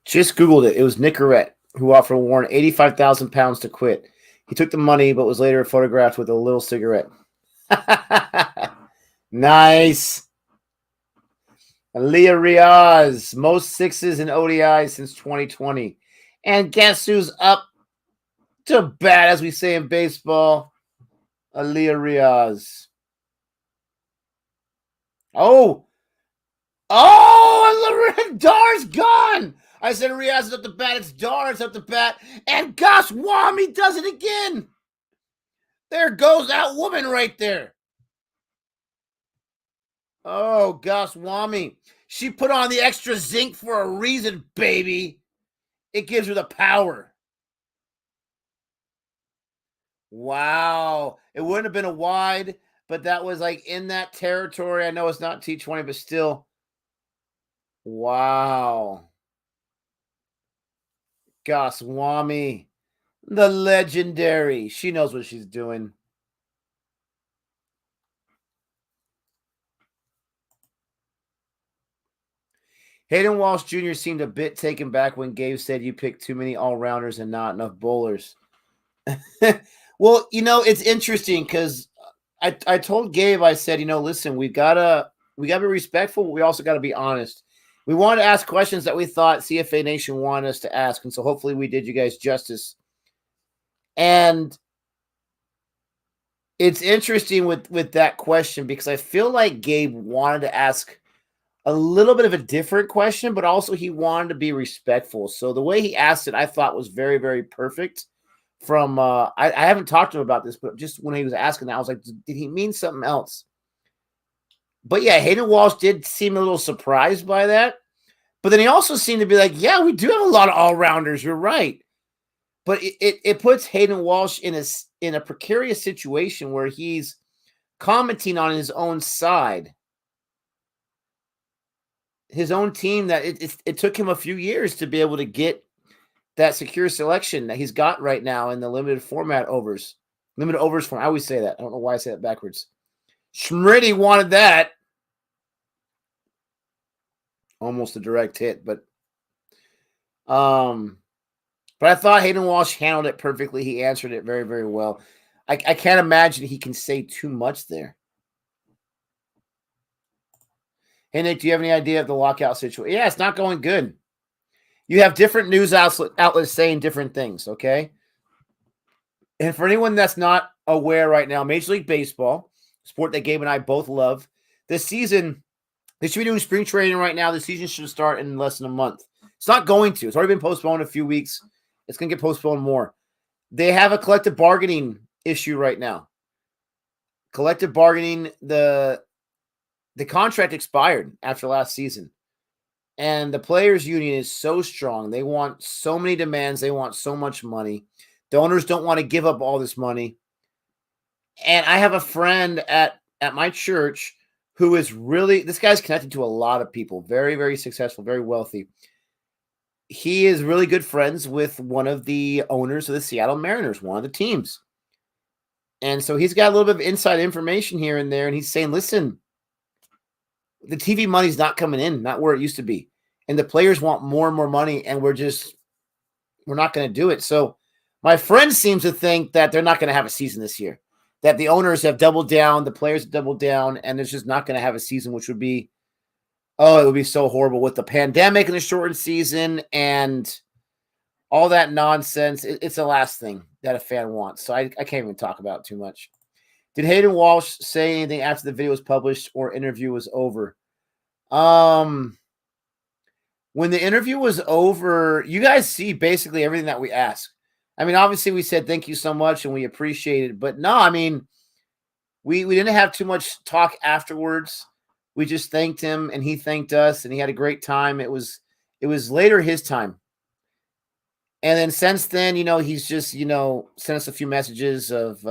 Just Googled it. It was Nicorette who offered Warren 85,000 pounds to quit. He took the money, but was later photographed with a little cigarette. Nice. Leah Riaz, most sixes in ODI since 2020. And guess who's up to bat, as we say in baseball? Aaliyah Riaz. Oh, Dar's gone. I said Riaz is up the bat. It's Dar's up the bat. And Goswami does it again. There goes that woman right there. Oh, Goswami. She put on the extra zinc for a reason, baby. It gives her the power. Wow. It wouldn't have been a wide. but that was like in that territory. I know it's not T20, but still. Wow. Goswami, the legendary. She knows what she's doing. Hayden Walsh Jr. seemed a bit taken back when Gabe said you picked too many all-rounders and not enough bowlers. Well, it's interesting because I told Gabe, I said, listen, we gotta be respectful, but we also gotta be honest. We wanted to ask questions that we thought CFA Nation wanted us to ask, and so hopefully we did you guys justice. And it's interesting with that question because I feel like Gabe wanted to ask a little bit of a different question, but also he wanted to be respectful. So the way he asked it, I thought was very, very perfect. From I haven't talked to him about this, but just when he was asking that, I was like, did he mean something else? But yeah, Hayden Walsh did seem a little surprised by that. But then he also seemed to be like, yeah, we do have a lot of all-rounders. You're right. But it puts Hayden Walsh in a precarious situation where he's commenting on his own side. His own team that it took him a few years to be able to get that secure selection that he's got right now in the limited overs form. I always say that. I don't know why I say that backwards. Schmitty wanted that. Almost a direct hit, but I thought Hayden Walsh handled it perfectly. He answered it very, very well. I can't imagine he can say too much there. Hey, Nick, do you have any idea of the lockout situation? Yeah, it's not going good. You have different news outlets saying different things, okay? And for anyone that's not aware right now, Major League Baseball, sport that Gabe and I both love, this season, they should be doing spring training right now. The season should start in less than a month. It's not going to. It's already been postponed a few weeks. It's going to get postponed more. They have a collective bargaining issue right now. Collective bargaining, the contract expired after last season. And the players' union is so strong. They want so many demands. They want so much money. The owners don't want to give up all this money. And I have a friend at my church who is really, this guy's connected to a lot of people. Very, very successful, very wealthy. He is really good friends with one of the owners of the Seattle Mariners, one of the teams. And so he's got a little bit of inside information here and there. And he's saying, listen, the TV money's not coming in, not where it used to be. And the players want more and more money, and we're not going to do it. So my friend seems to think that they're not going to have a season this year, that the owners have doubled down, the players have doubled down, and it's just not going to have a season, which would be, it would be so horrible with the pandemic and the shortened season and all that nonsense. It's the last thing that a fan wants. So I can't even talk about it too much. Did Hayden Walsh say anything after the video was published or interview was over? When the interview was over, you guys see basically everything that we asked. I mean, obviously we said thank you so much and we appreciate it, but no, I mean, we didn't have too much talk afterwards. We just thanked him and he thanked us and he had a great time. It was later his time. And then since then, he's just, sent us a few messages of,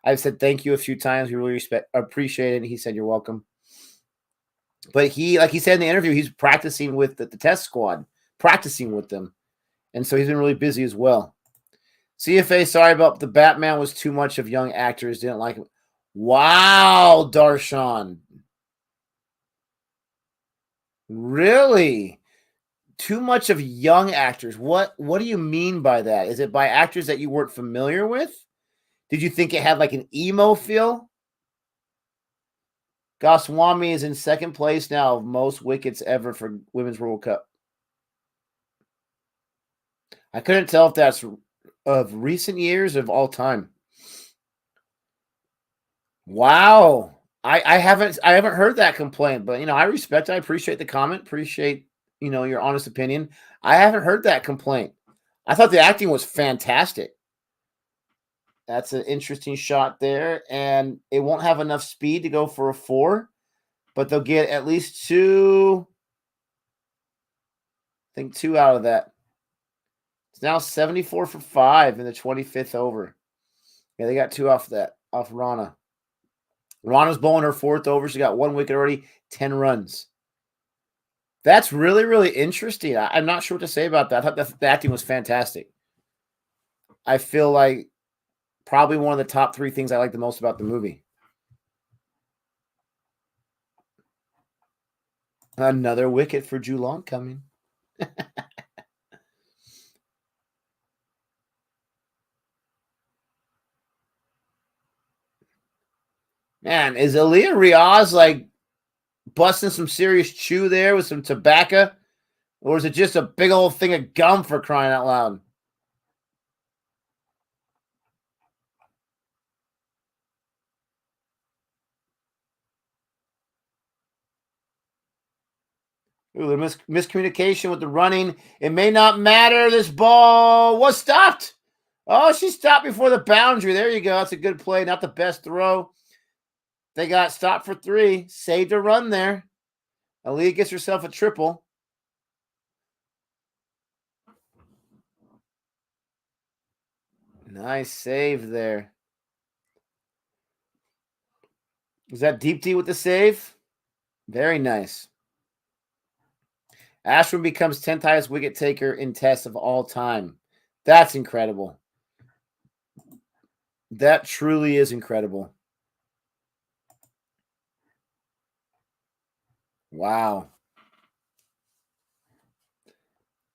I've said thank you a few times. We really appreciate it. And he said, you're welcome. But he, like he said in the interview, he's practicing with the test squad, practicing with them. And so he's been really busy as well. CFA, sorry about the Batman was too much of young actors. Didn't like him. Wow, Darshan. Really? Too much of young actors. What do you mean by that? Is it by actors that you weren't familiar with? Did you think it had like an emo feel? Goswami is in second place now of most wickets ever for Women's World Cup. I couldn't tell if that's of recent years or of all time. Wow. I haven't heard that complaint, but I appreciate the comment, appreciate your honest opinion. I haven't heard that complaint. I thought the acting was fantastic. That's an interesting shot there, and it won't have enough speed to go for a 4, but they'll get at least 2. I think 2 out of that. It's now 74 for 5 in the 25th over. Yeah, they got 2 off that, off Rana. Rana's bowling her 4th over. She got 1 wicket already, 10 runs. That's really, really interesting. I'm not sure what to say about that. I thought the acting was fantastic. I feel like probably one of the top 3 things I like the most about the movie. Another wicket for Geelong coming. Man, is Aaliyah Riaz like busting some serious chew there with some tobacco? Or is it just a big old thing of gum for crying out loud? Ooh, the miscommunication with the running. It may not matter. This ball was stopped. Oh, she stopped before the boundary. There you go. That's a good play. Not the best throw. They got stopped for 3. Saved a run there. Aaliyah gets herself a triple. Nice save there. Was that Deep D with the save? Very nice. Ashwin becomes 10th highest wicket taker in tests of all time. That's incredible. That truly is incredible. Wow.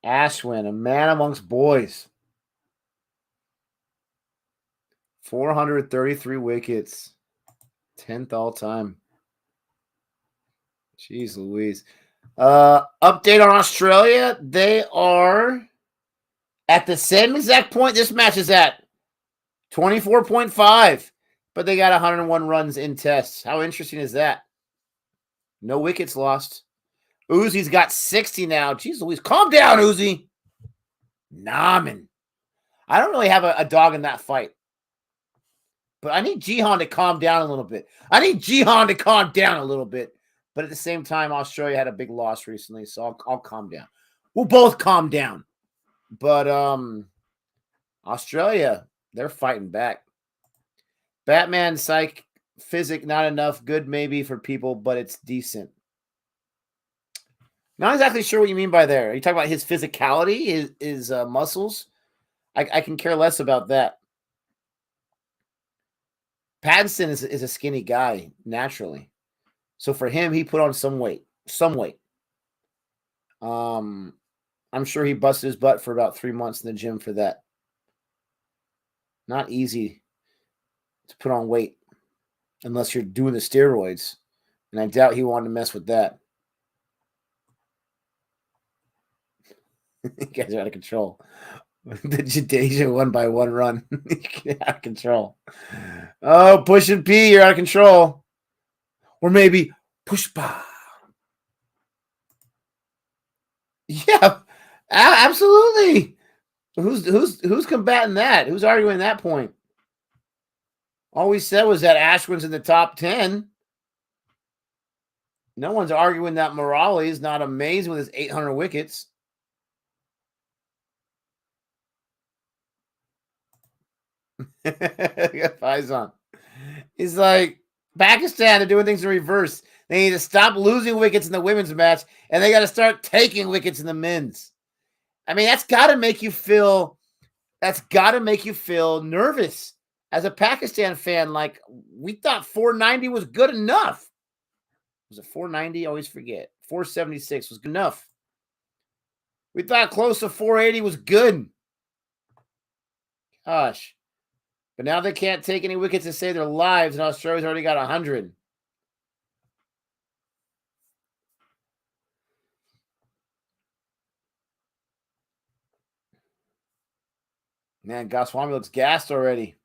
Ashwin, a man amongst boys. 433 wickets. 10th all time. Jeez Louise. Update on Australia. They are at the same exact point this match is at. 24.5. But they got 101 runs in tests. How interesting is that? No wickets lost. Uzi's got 60 now. Jeez Louise. Calm down, Uzi. Nah, man. I don't really have a dog in that fight. But I need Jihan to calm down a little bit. But at the same time, Australia had a big loss recently, so I'll calm down. We'll both calm down. But Australia, they're fighting back. Batman psych physic, not enough. Good maybe for people, but it's decent. Not exactly sure what you mean by there. Are you talking about his physicality, his muscles? I can care less about that. Pattinson is a skinny guy naturally. So for him, he put on some weight. I'm sure he busted his butt for about 3 months in the gym for that. Not easy to put on weight unless you're doing the steroids. And I doubt he wanted to mess with that. You guys are out of control. The Jadeja won by 1 run. Out of control. Oh, Push and P, you're out of control. Or maybe Pushpa. Yeah, absolutely. Who's combating that? Who's arguing that point? All we said was that Ashwin's in the top 10. No one's arguing that Morali is not amazing with his 800 wickets. Faizan. He's like, Pakistan, they're doing things in reverse. They need to stop losing wickets in the women's match, and they got to start taking wickets in the men's. I mean, that's got to make you feel nervous as a Pakistan fan. Like, we thought 490 was good enough. Was it 490? I always forget. 476 was good enough. We thought close to 480 was good. Gosh. But now they can't take any wickets to save their lives, and Australia's already got 100. Man, Goswami looks gassed already.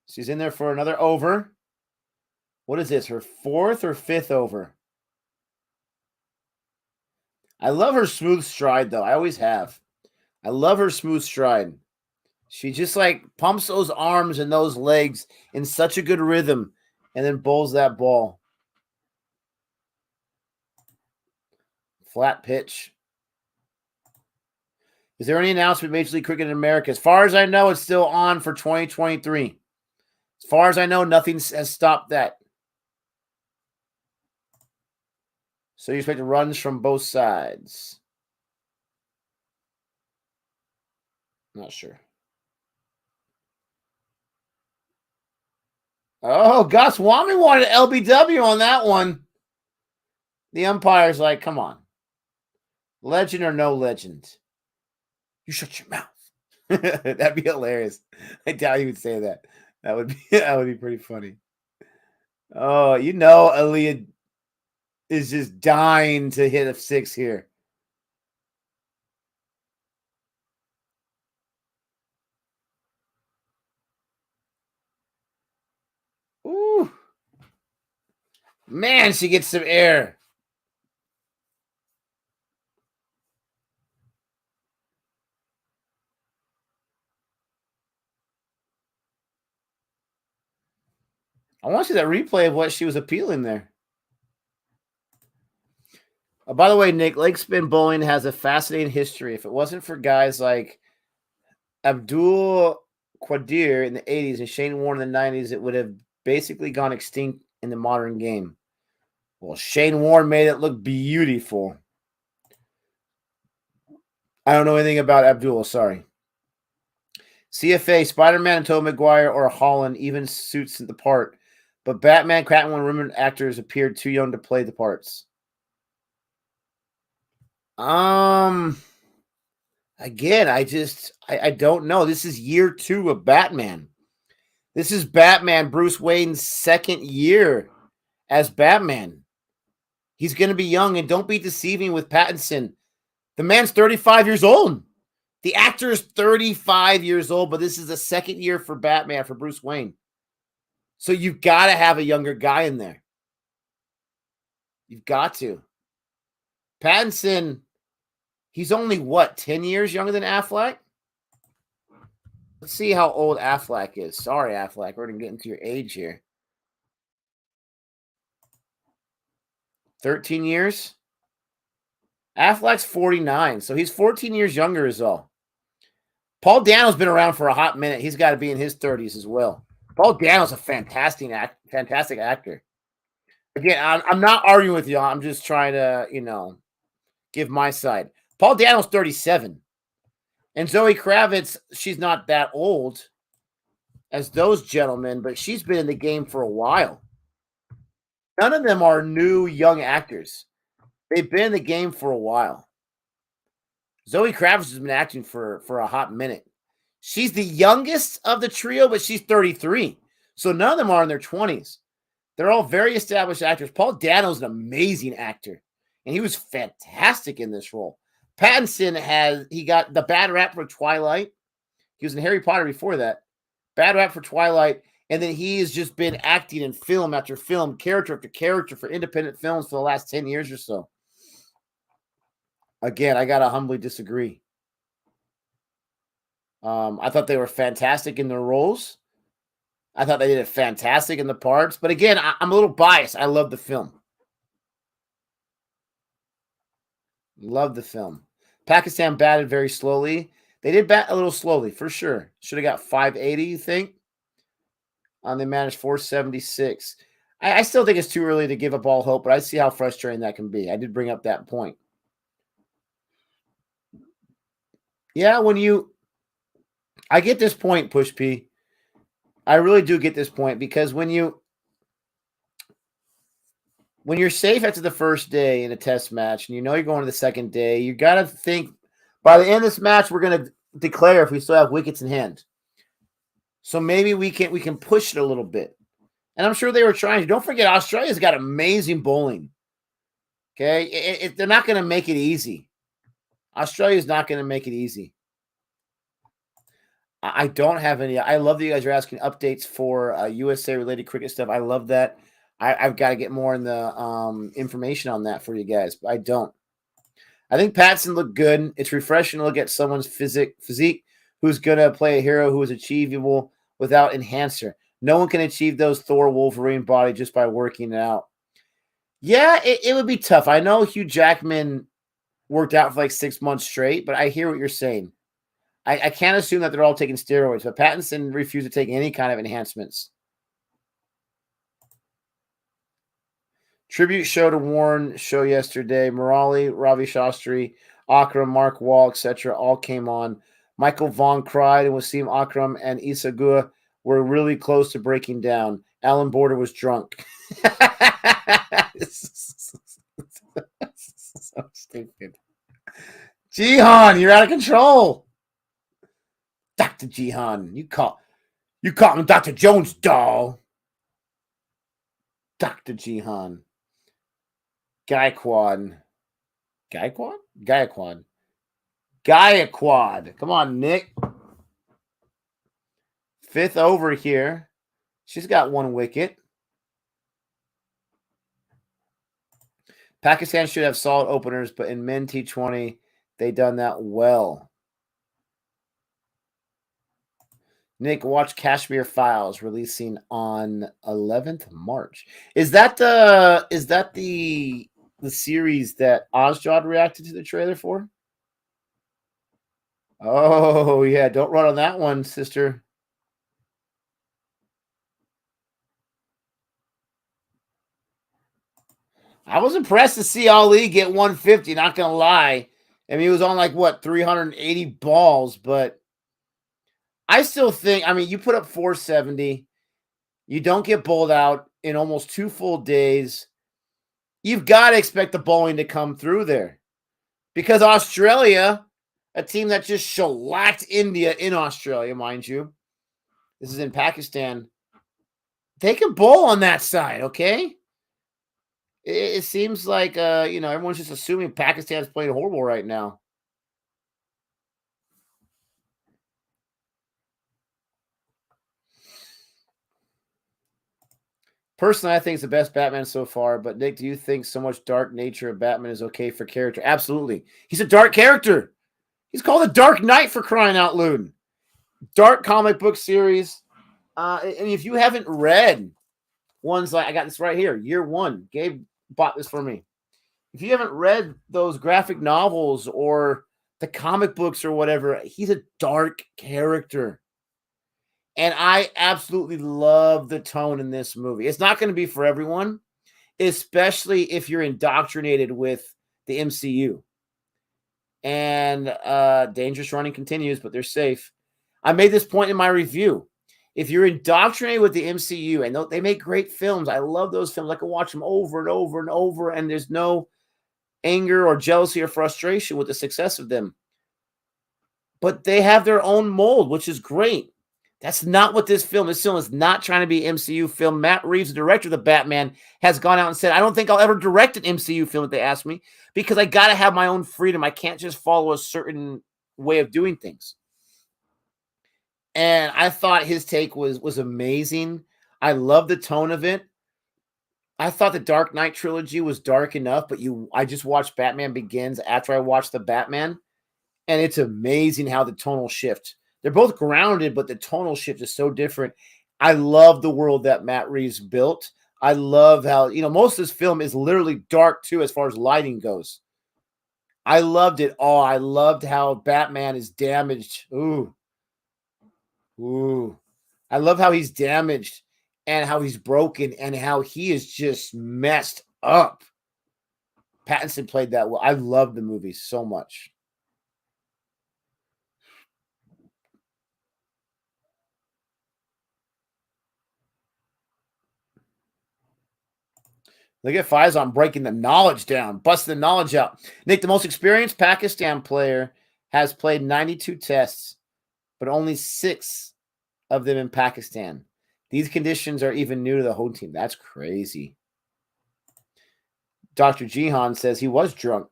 She's in there for another over. What is this, her 4th or 5th over? I love her smooth stride, though. I always have. I love her smooth stride. She just like pumps those arms and those legs in such a good rhythm and then bowls that ball. Flat pitch. Is there any announcement Major League Cricket in America? As far as I know, it's still on for 2023. As far as I know, nothing has stopped that. So you expect runs from both sides? Not sure. Oh, Gus Wami wanted LBW on that one. The umpire's like, come on. Legend or no legend? You shut your mouth. That'd be hilarious. I doubt he would say that. That would be pretty funny. Oh, you know Aaliyah is just dying to hit a 6 here. Ooh. Man, she gets some air. I want to see that replay of what she was appealing there. By the way, Nick, leg spin bowling has a fascinating history. If it wasn't for guys like Abdul Qadir in the 80s and Shane Warne in the 90s, it would have basically gone extinct in the modern game. Well, Shane Warne made it look beautiful. I don't know anything about Abdul, sorry. CFA, Spider-Man and Tobey Maguire or Holland even suits the part. But Batman, Catwoman, and women actors appeared too young to play the parts. Again, I don't know. This is year 2 of Batman. This is Batman, Bruce Wayne's second year as Batman. He's going to be young, and don't be deceiving with Pattinson. The man's 35 years old. The actor is 35 years old, but this is the second year for Batman, for Bruce Wayne. So you've got to have a younger guy in there. You've got to. Pattinson, he's only, 10 years younger than Affleck? Let's see how old Affleck is. Sorry, Affleck. We're going to get into your age here. 13 years? Affleck's 49, so he's 14 years younger as well. Paul Dano's been around for a hot minute. He's got to be in his 30s as well. Paul Dano's a fantastic actor. Again, I'm not arguing with you. I'm just trying to, give my side. Paul Dano's 37. And Zoe Kravitz, she's not that old as those gentlemen, but she's been in the game for a while. None of them are new young actors. They've been in the game for a while. Zoe Kravitz has been acting for a hot minute. She's the youngest of the trio, but she's 33. So none of them are in their 20s. They're all very established actors. Paul Dano's an amazing actor, and he was fantastic in this role. Pattinson he got the bad rap for Twilight. He was in Harry Potter before that. Bad rap for Twilight. And then he has just been acting in film after film, character after character for independent films for the last 10 years or so. Again, I got to humbly disagree. I thought they were fantastic in their roles. I thought they did it fantastic in the parts. But again, I'm a little biased. I love the film. Love the film. Pakistan batted very slowly. They did bat a little slowly, for sure. Should have got 580, you think? They managed 476. I still think it's too early to give up all hope, but I see how frustrating that can be. I did bring up that point. Yeah, I get this point, Push P. I really do get this point because when you're safe after the first day in a test match and you're going to the second day, you got to think by the end of this match, we're going to declare if we still have wickets in hand. So maybe we can push it a little bit. And I'm sure they were trying to. Don't forget, Australia's got amazing bowling. Okay? They're not going to make it easy. Australia's not going to make it easy. I don't have any. I love that you guys are asking updates for USA-related cricket stuff. I love that. I've got to get more in the information on that for you guys. But I don't. I think Patson looked good. It's refreshing to look at someone's physique who's going to play a hero who is achievable without enhancer. No one can achieve those Thor Wolverine body just by working it out. Yeah, it would be tough. I know Hugh Jackman worked out for like 6 months straight, but I hear what you're saying. I can't assume that they're all taking steroids, but Pattinson refused to take any kind of enhancements. Tribute show to Warren show yesterday. Murali, Ravi Shastri, Akram, Mark Wall, etc. all came on. Michael Vaughn cried, and Wasim Akram and Issa Gua were really close to breaking down. Alan Border was drunk. So stupid. Jihan, you're out of control. Dr. Jihan, you call him Dr. Jones, doll. Dr. Jihan. Gaikwad. Come on, Nick. 5th over here. She's got 1 wicket. Pakistan should have solid openers, but in men T20, they done that well. Nick, watch Kashmir Files releasing on 11th March. Is that the series that Ozjod reacted to the trailer for? Oh, yeah. Don't run on that one, sister. I was impressed to see Ali get 150, not going to lie. I mean, he was on 380 balls, but I still think, you put up 470. You don't get bowled out in almost 2 full days. You've got to expect the bowling to come through there. Because Australia, a team that just shellacked India in Australia, mind you. This is in Pakistan. They can bowl on that side, okay? It seems like, everyone's just assuming Pakistan's playing horrible right now. Personally, I think it's the best Batman so far. But, Nick, do you think so much dark nature of Batman is okay for character? Absolutely. He's a dark character. He's called the Dark Knight, for crying out loud. Dark comic book series. And if you haven't read ones like, I got this right here, Year One. Gabe bought this for me. If you haven't read those graphic novels or the comic books or whatever, he's a dark character. And I absolutely love the tone in this movie. It's not going to be for everyone, especially if you're indoctrinated with the MCU. And dangerous running continues, but they're safe. I made this point in my review. If you're indoctrinated with the MCU, and they make great films, I love those films. I can watch them over and over and over, and there's no anger or jealousy or frustration with the success of them. But they have their own mold, which is great. That's not what this film is not trying to be an MCU film. Matt Reeves, the director of the Batman, has gone out and said, I don't think I'll ever direct an MCU film if they ask me, because I got to have my own freedom. I can't just follow a certain way of doing things. And I thought his take was amazing. I love the tone of it. I thought the Dark Knight trilogy was dark enough, but I just watched Batman Begins after I watched the Batman, and it's amazing how the tonal shift. They're both grounded, but the tonal shift is so different. I love the world that Matt Reeves built. I love how, most of this film is literally dark too, as far as lighting goes. I loved it all. I loved how Batman is damaged. Ooh. I love how he's damaged and how he's broken and how he is just messed up. Pattinson played that well. I love the movie so much. Look at Faizan breaking the knowledge down, busting the knowledge out. Nick, the most experienced Pakistan player, has played 92 tests, but only 6 of them in Pakistan. These conditions are even new to the home team. That's crazy. Dr. Jihan says he was drunk.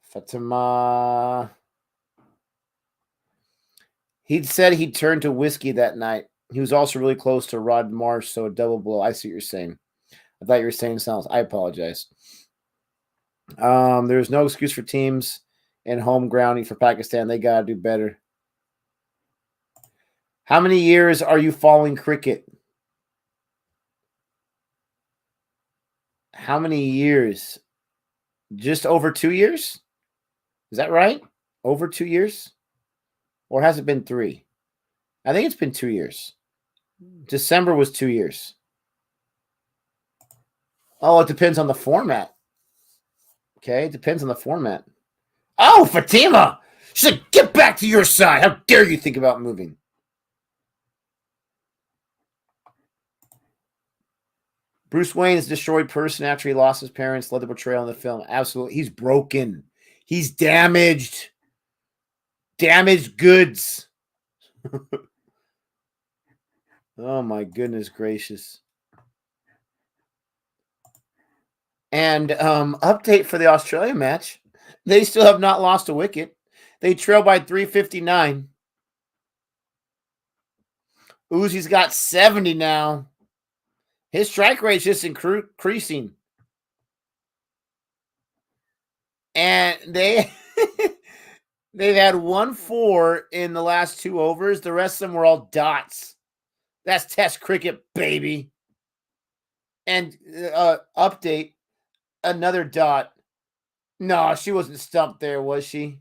Fatima. He said he turned to whiskey that night. He was also really close to Rod Marsh, so a double blow. I see what you're saying. I thought you were saying something else. I apologize. There's no excuse for teams and home grounding for Pakistan. They got to do better. How many years are you following cricket? How many years? Just over 2 years? Is that right? Over 2 years? Or has it been 3? I think it's been 2 years. December was 2 years. Oh, it depends on the format. Okay, it depends on the format. Oh, Fatima! She's like, get back to your side. How dare you think about moving? Bruce Wayne is a destroyed person after he lost his parents, led the portrayal in the film. Absolutely. He's broken. He's damaged. Damaged goods. Oh, my goodness gracious. And update for the Australia match. They still have not lost a wicket. They trail by 359. Uzi's got 70 now. His strike rate's just increasing. And they've had 1-4 in the last 2 overs. The rest of them were all dots. That's Test cricket, baby. And update, another dot. No, she wasn't stumped there, was she?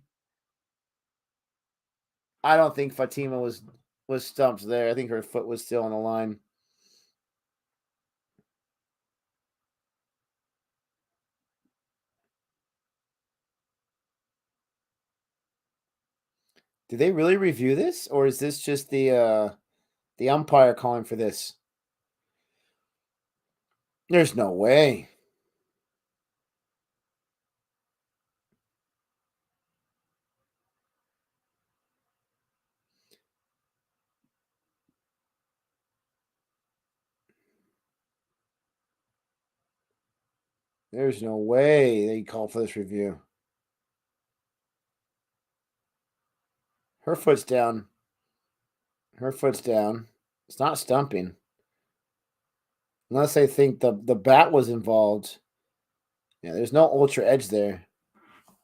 I don't think Fatima was stumped there. I think her foot was still on the line. Did they really review this, or is this just the umpire calling for this? There's no way. There's no way they call for this review. Her foot's down. Her foot's down. It's not stumping. Unless they think the bat was involved. Yeah, there's no ultra edge there.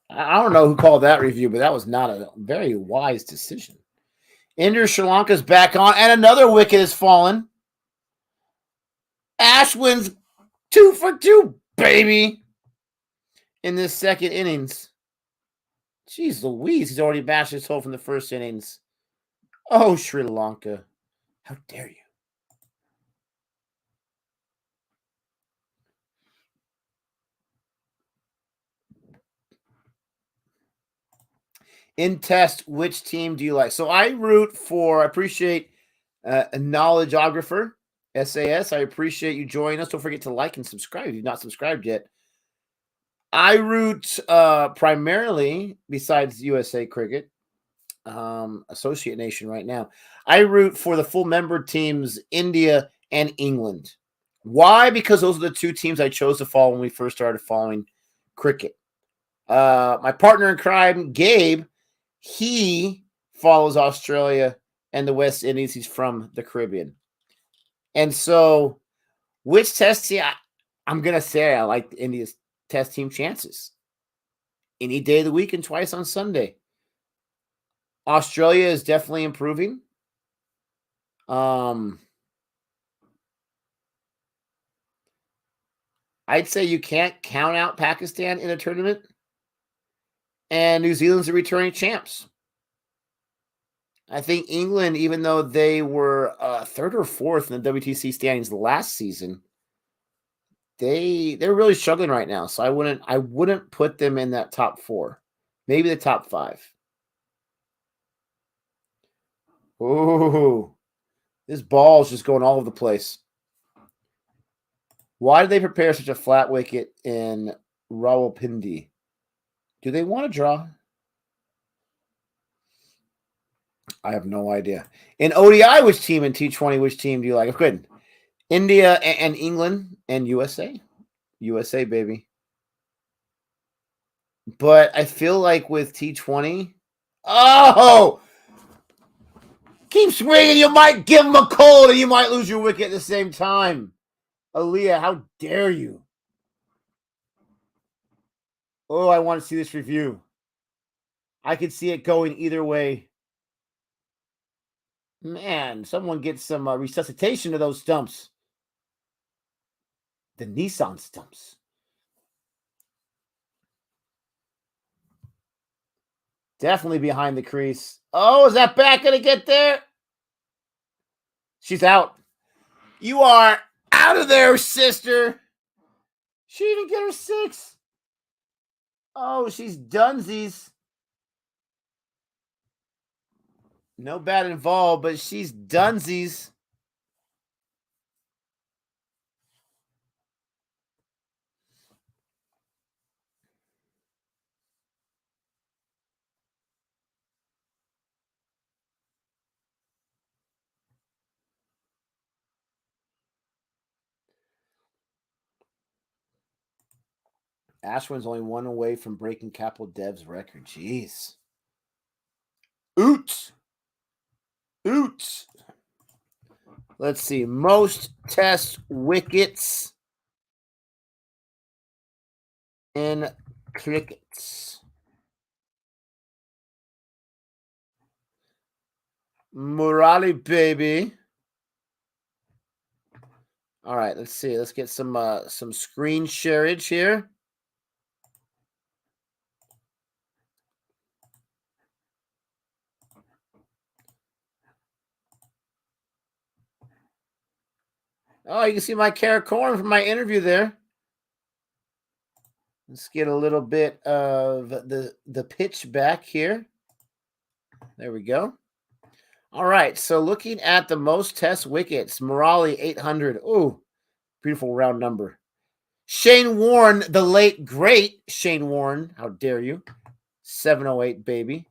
I don't know who called that review, but that was not a very wise decision. India Sri Lanka's back on, and another wicket has fallen. Ashwin's 2 for 2, baby, in this second innings. Jeez Louise, he's already bashed his hole from the first innings. Oh, Sri Lanka. How dare you? In test, which team do you like? So I root for, I appreciate a knowledgeographer, SAS. I appreciate you joining us. Don't forget to like and subscribe if you've not subscribed yet. I root primarily, besides USA Cricket, Associate Nation right now, I root for the full member teams, India and England. Why? Because those are the 2 teams I chose to follow when we first started following cricket. My partner in crime, Gabe, he follows Australia and the West Indies. He's from the Caribbean. And so, which test team? I'm going to say I like India's test team chances. Any day of the week and twice on Sunday. Australia is definitely improving. I'd say you can't count out Pakistan in a tournament. And New Zealand's the returning champs. I think England, even though they were 3rd or 4th in the WTC standings last season, they're really struggling right now. So I wouldn't put them in that top 4, maybe the top 5. Oh, this ball is just going all over the place. Why did they prepare such a flat wicket in Rawalpindi? Do they want to draw? I have no idea. In ODI, which team? In T20, which team do you like? Good. India and England and USA. USA, baby. But I feel like with T20, keep swinging. You might give him a cold and you might lose your wicket at the same time. Aaliyah, how dare you? Oh, I want to see this review. I could see it going either way. Man, someone get some resuscitation of those stumps. The Nissan stumps. Definitely behind the crease. Oh, is that bat going to get there? She's out. You are out of there, sister. She didn't get her 6. Oh, she's dunsies. No bat involved, but she's dunsies. Ashwin's only 1 away from breaking Kapil Dev's record. Jeez. Oots. Oots. Let's see. Most test wickets in crickets. Murali, baby. All right, let's see. Let's get some screen shareage here. Oh, you can see my carrot corn from my interview there. Let's get a little bit of the pitch back here. There we go. All right, so looking at the most test wickets, Murali 800. Ooh, beautiful round number. Shane Warne, the late great Shane Warne, how dare you? 708, baby.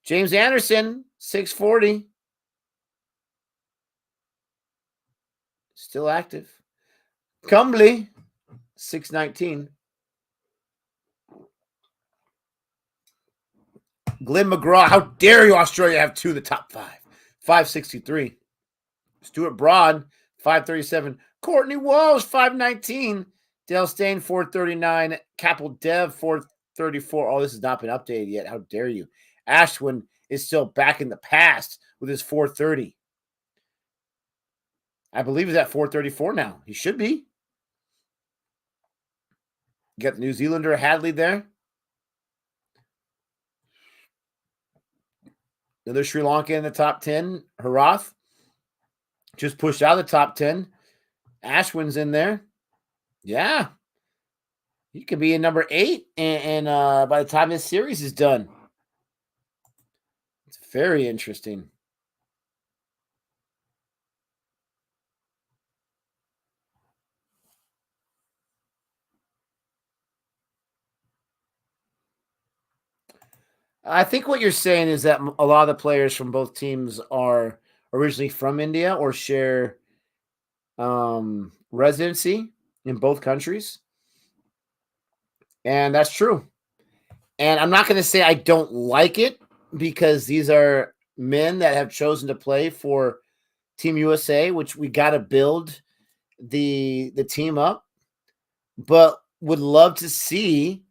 James Anderson, 640. Still active. Cumbly, 619. Glenn McGraw, how dare you, Australia, have 2 of the top 5. 563. Stuart Broad, 537. Courtney Walsh, 519. Dale Steyn, 439. Kapil Dev, 434. Oh, this has not been updated yet. How dare you? Ashwin is still back in the past with his 430. I believe he's at 434 now. He should be. You got the New Zealander Hadley there. Another Sri Lanka in the top 10. Harath just pushed out of the top 10. Ashwin's in there. Yeah. He could be in number 8 and by the time this series is done. It's very interesting. I think what you're saying is that a lot of the players from both teams are originally from India or share residency in both countries. And that's true. And I'm not going to say I don't like it because these are men that have chosen to play for Team USA, which we got to build the team up, but would love to see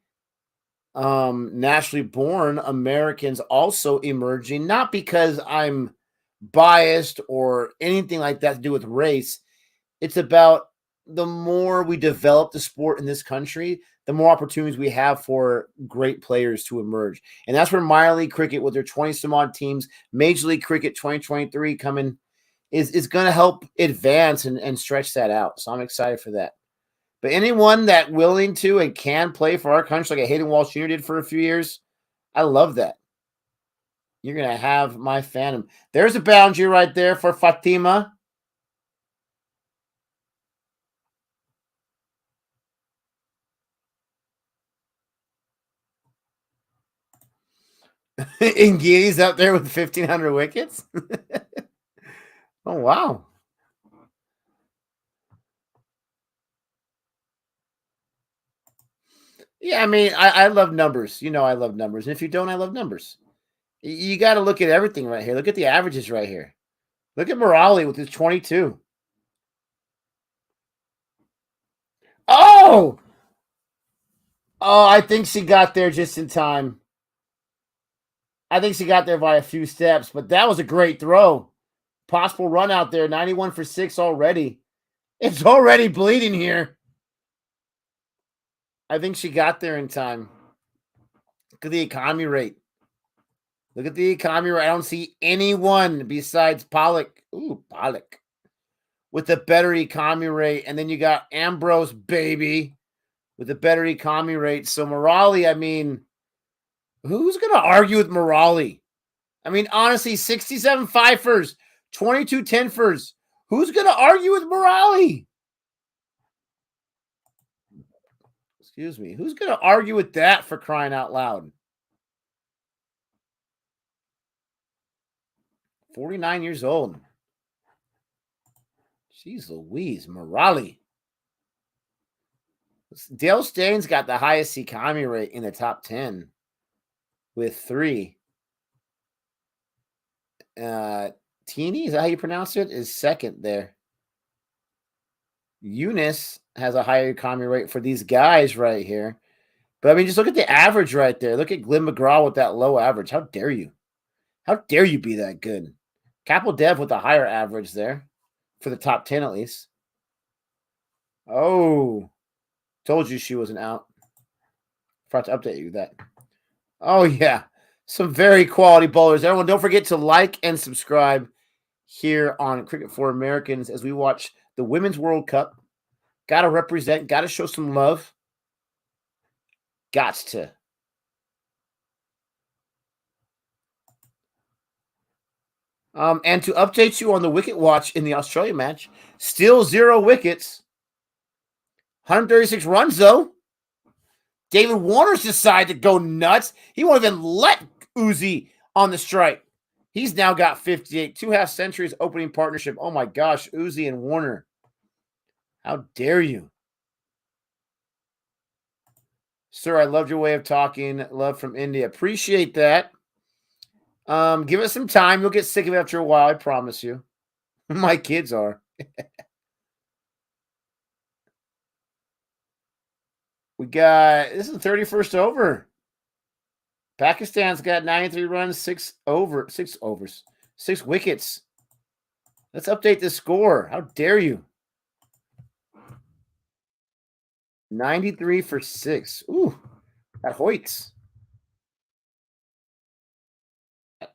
nationally born Americans also emerging, not because I'm biased or anything like that to do with race. It's about the more we develop the sport in this country, the more opportunities we have for great players to emerge. And that's where minor league cricket with their 20 some odd teams, Major League Cricket 2023 coming is going to help advance and stretch that out. So I'm excited for that. But anyone that willing to and can play for our country like a Hayden Walsh Jr. did for a few years, I love that. You're going to have my fandom. There's a boundary right there for Fatima. Ingini's up there with 1,500 wickets. Oh, wow. Yeah, I mean, I love numbers. You know I love numbers. And if you don't, I love numbers. You got to look at everything right here. Look at the averages right here. Look at Murali with his 22. Oh! Oh, I think she got there just in time. I think she got there by a few steps, but that was a great throw. Possible run out there. 91 for 6 already. It's already bleeding here. I think she got there in time. Look at the economy rate. Look at the economy rate. I don't see anyone besides Pollock. Ooh, Pollock. With a better economy rate. And then you got Ambrose, baby. with a better economy rate. So Morali, I mean, who's going to argue with Morali? I mean, honestly, 67 fifers, 22 tenfers. Who's going to argue with Morali? Excuse me. Who's going to argue with that, for crying out loud? 49 years old. Jeez Louise, Morali. Dale Steyn's got the highest economy rate in the top 10 with 3. Teeny, is that how you pronounce it? Is second there. Eunice has a higher economy rate for these guys right here. But I mean, just look at the average right there. Look at Glenn McGraw with that low average. How dare you? How dare you be that good? Capital Dev with a higher average there for the top 10 at least. Oh, told you she wasn't out. Forgot to update you that. Oh, yeah. Some very quality bowlers. Everyone, don't forget to like and subscribe here on Cricket for Americans as we watch the Women's World Cup. Got to represent, got to show some love. Gots to. And to update you on the wicket watch in the Australia match, still 0 wickets. 136 runs, though. David Warner's decided to go nuts. He won't even let Uzi on the strike. He's now got 58. 2 half centuries opening partnership. Oh, my gosh. Uzi and Warner. How dare you? Sir, I loved your way of talking. Love from India. Appreciate that. Give it some time. You'll get sick of it after a while. I promise you. My kids are. We got, this is the 31st over. Pakistan's got 93 runs, 6 wickets. Let's update the score. How dare you? 93 for 6. Ooh, that hoits.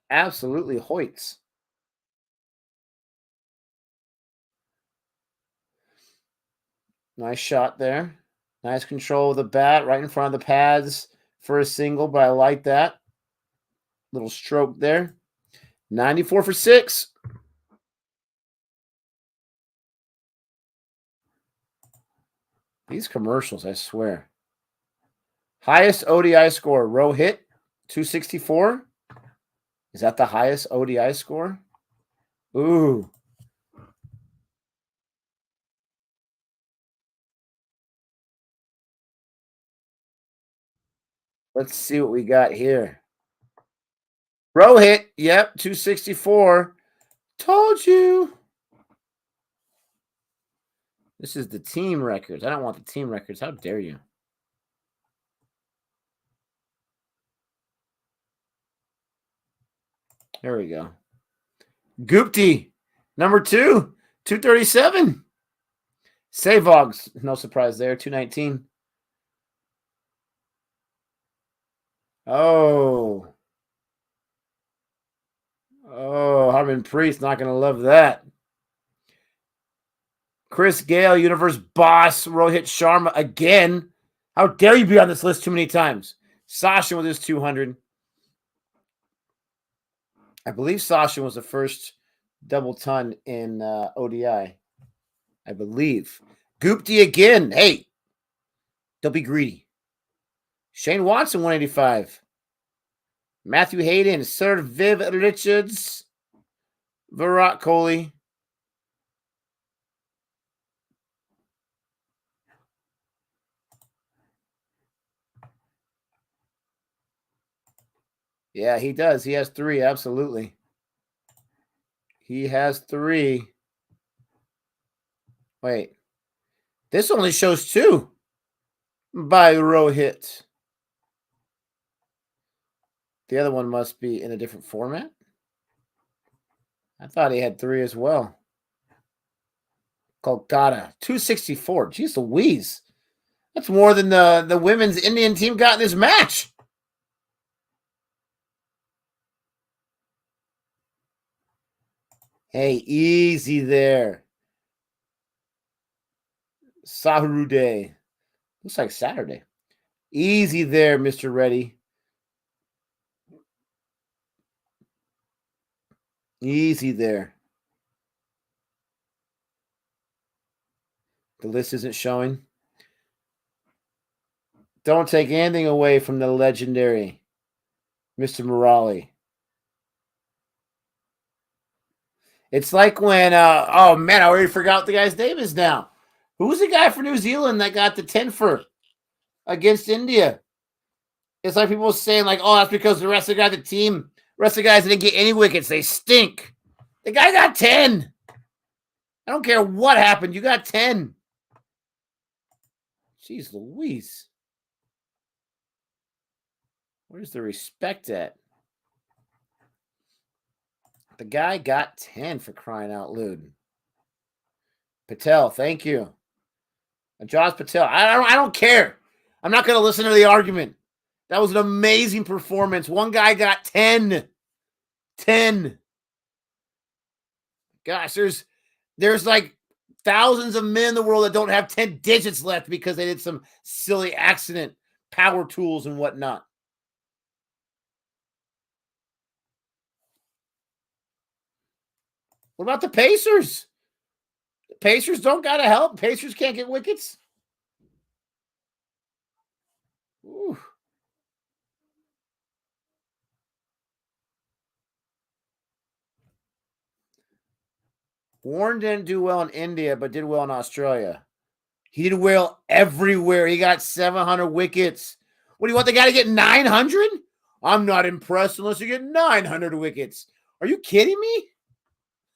Absolutely hoits. Nice shot there. Nice control of the bat right in front of the pads for a single, but I like that. Little stroke there. 94 for 6. These commercials, I swear. Highest ODI score, Rohit, 264. Is that the highest ODI score? Ooh. Let's see what we got here. Rohit, yep, 264. Told you. This is the team records. I don't want the team records. How dare you? There we go. Gupti, number 2, 237. Sehwag's, no surprise there, 219. Oh. Oh, Harmanpreet not going to love that. Chris Gale, Universe Boss, Rohit Sharma again. How dare you be on this list too many times? Sachin with his 200. I believe Sachin was the first double ton in ODI. I believe. Gupti again. Hey, don't be greedy. Shane Watson, 185. Matthew Hayden, Sir Viv Richards, Virat Kohli. Yeah, he does. He has 3, absolutely. He has 3. Wait. This only shows 2 by Rohit. The other one must be in a different format. I thought he had 3 as well. Kolkata, 264. Jeez Louise. That's more than the women's Indian team got in this match. Hey, easy there. Sahurude. Looks like Saturday. Easy there, Mr. Reddy. Easy there. The list isn't showing. Don't take anything away from the legendary Mr. Morali. It's like when, oh man, I already forgot the guy's name is now. Who was the guy for New Zealand that got the 10 for against India? It's like people saying, like, oh, that's because the rest of the guys didn't get any wickets. They stink. The guy got 10. I don't care what happened. You got 10. Jeez Louise. Where's the respect at? The guy got 10 for crying out loud. Patel, thank you. Josh Patel. I don't care. I'm not going to listen to the argument. That was an amazing performance. One guy got 10. 10. Gosh, there's like thousands of men in the world that don't have 10 digits left because they did some silly accident, power tools and whatnot. What about the Pacers? The Pacers don't got to help. Pacers can't get wickets. Ooh. Warren didn't do well in India, but did well in Australia. He did well everywhere. He got 700 wickets. What do you want the guy to get 900? I'm not impressed unless you get 900 wickets. Are you kidding me?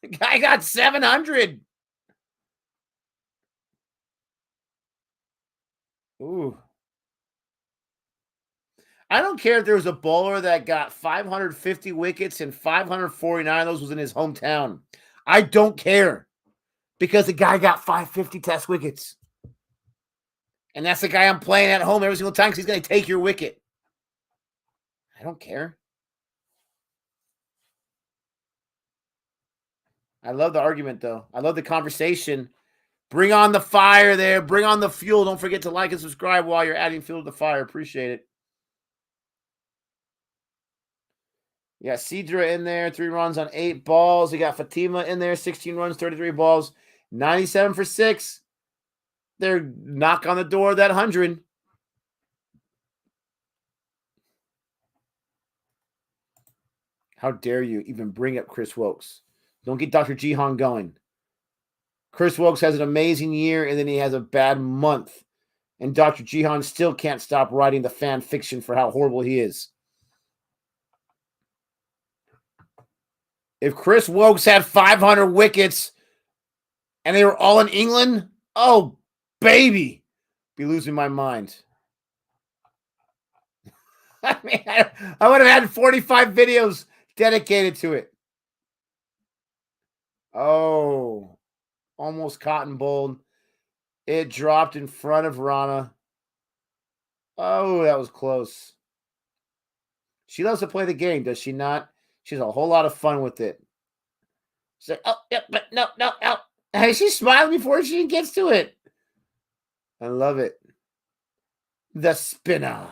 The guy got 700. Ooh. I don't care if there was a bowler that got 550 wickets and 549 of those was in his hometown. I don't care because the guy got 550 test wickets. And that's the guy I'm playing at home every single time because he's going to take your wicket. I don't care. I love the argument, though. I love the conversation. Bring on the fire there. Bring on the fuel. Don't forget to like and subscribe while you're adding fuel to the fire. Appreciate it. You got Cedra in there, 3 runs on 8 balls. You got Fatima in there, 16 runs, 33 balls, 97 for 6. They're knock on the door of that 100. How dare you even bring up Chris Wokes? Don't get Dr. Jihan going. Chris Wokes has an amazing year, and then he has a bad month. And Dr. Jihan still can't stop writing the fan fiction for how horrible he is. If Chris Wokes had 500 wickets and they were all in England, oh, baby, be losing my mind. I mean, I would have had 45 videos dedicated to it. Oh, almost cotton bowled. It dropped in front of Rana. Oh, that was close. She loves to play the game, does she not? She has a whole lot of fun with it. She's like, oh, yeah, but no. Hey, she's smiling before she gets to it. I love it. The spinner.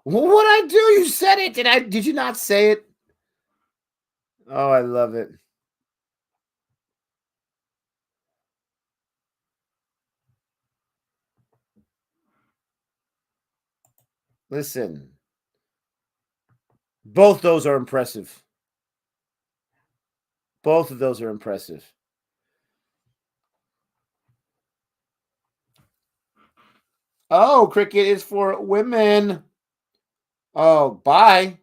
What I do? You said it. Did you not say it? Oh, I love it. Listen. Both those are impressive. Both of those are impressive. Oh, cricket is for women. Oh, bye.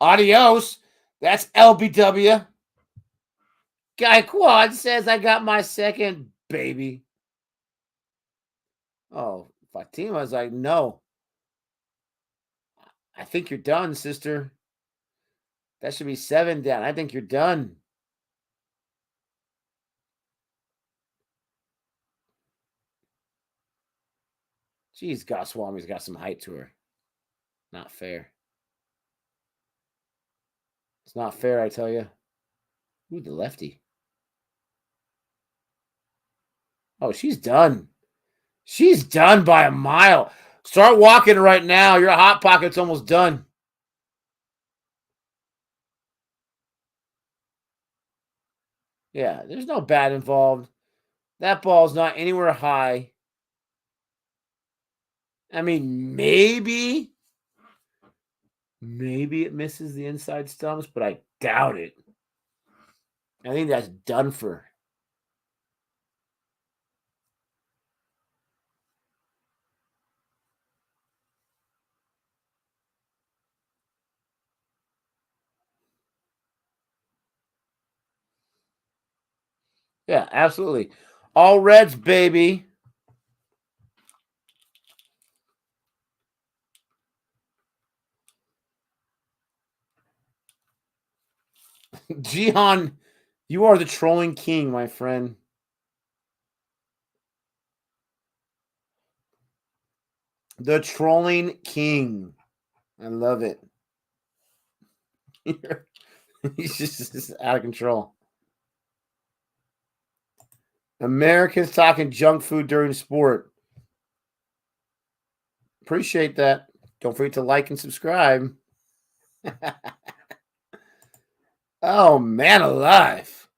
Adios. That's LBW. Guy Quad says I got my second baby. Oh, Fatima's like, no. I think you're done, sister. That should be 7 down. I think you're done. Jeez, Goswami's got some height to her. Not fair. It's not fair, I tell you. Ooh, the lefty. Oh, she's done. She's done by a mile. Start walking right now. Your hot pocket's almost done. Yeah, there's no bat involved. That ball's not anywhere high. I mean, maybe it misses the inside stumps, but I doubt it. I think that's done for. Yeah, absolutely. All Reds, baby. Jihan, you are the trolling king, my friend. The trolling king. I love it. He's just out of control. Americans talking junk food during sport. Appreciate that. Don't forget to like and subscribe. Oh, man alive.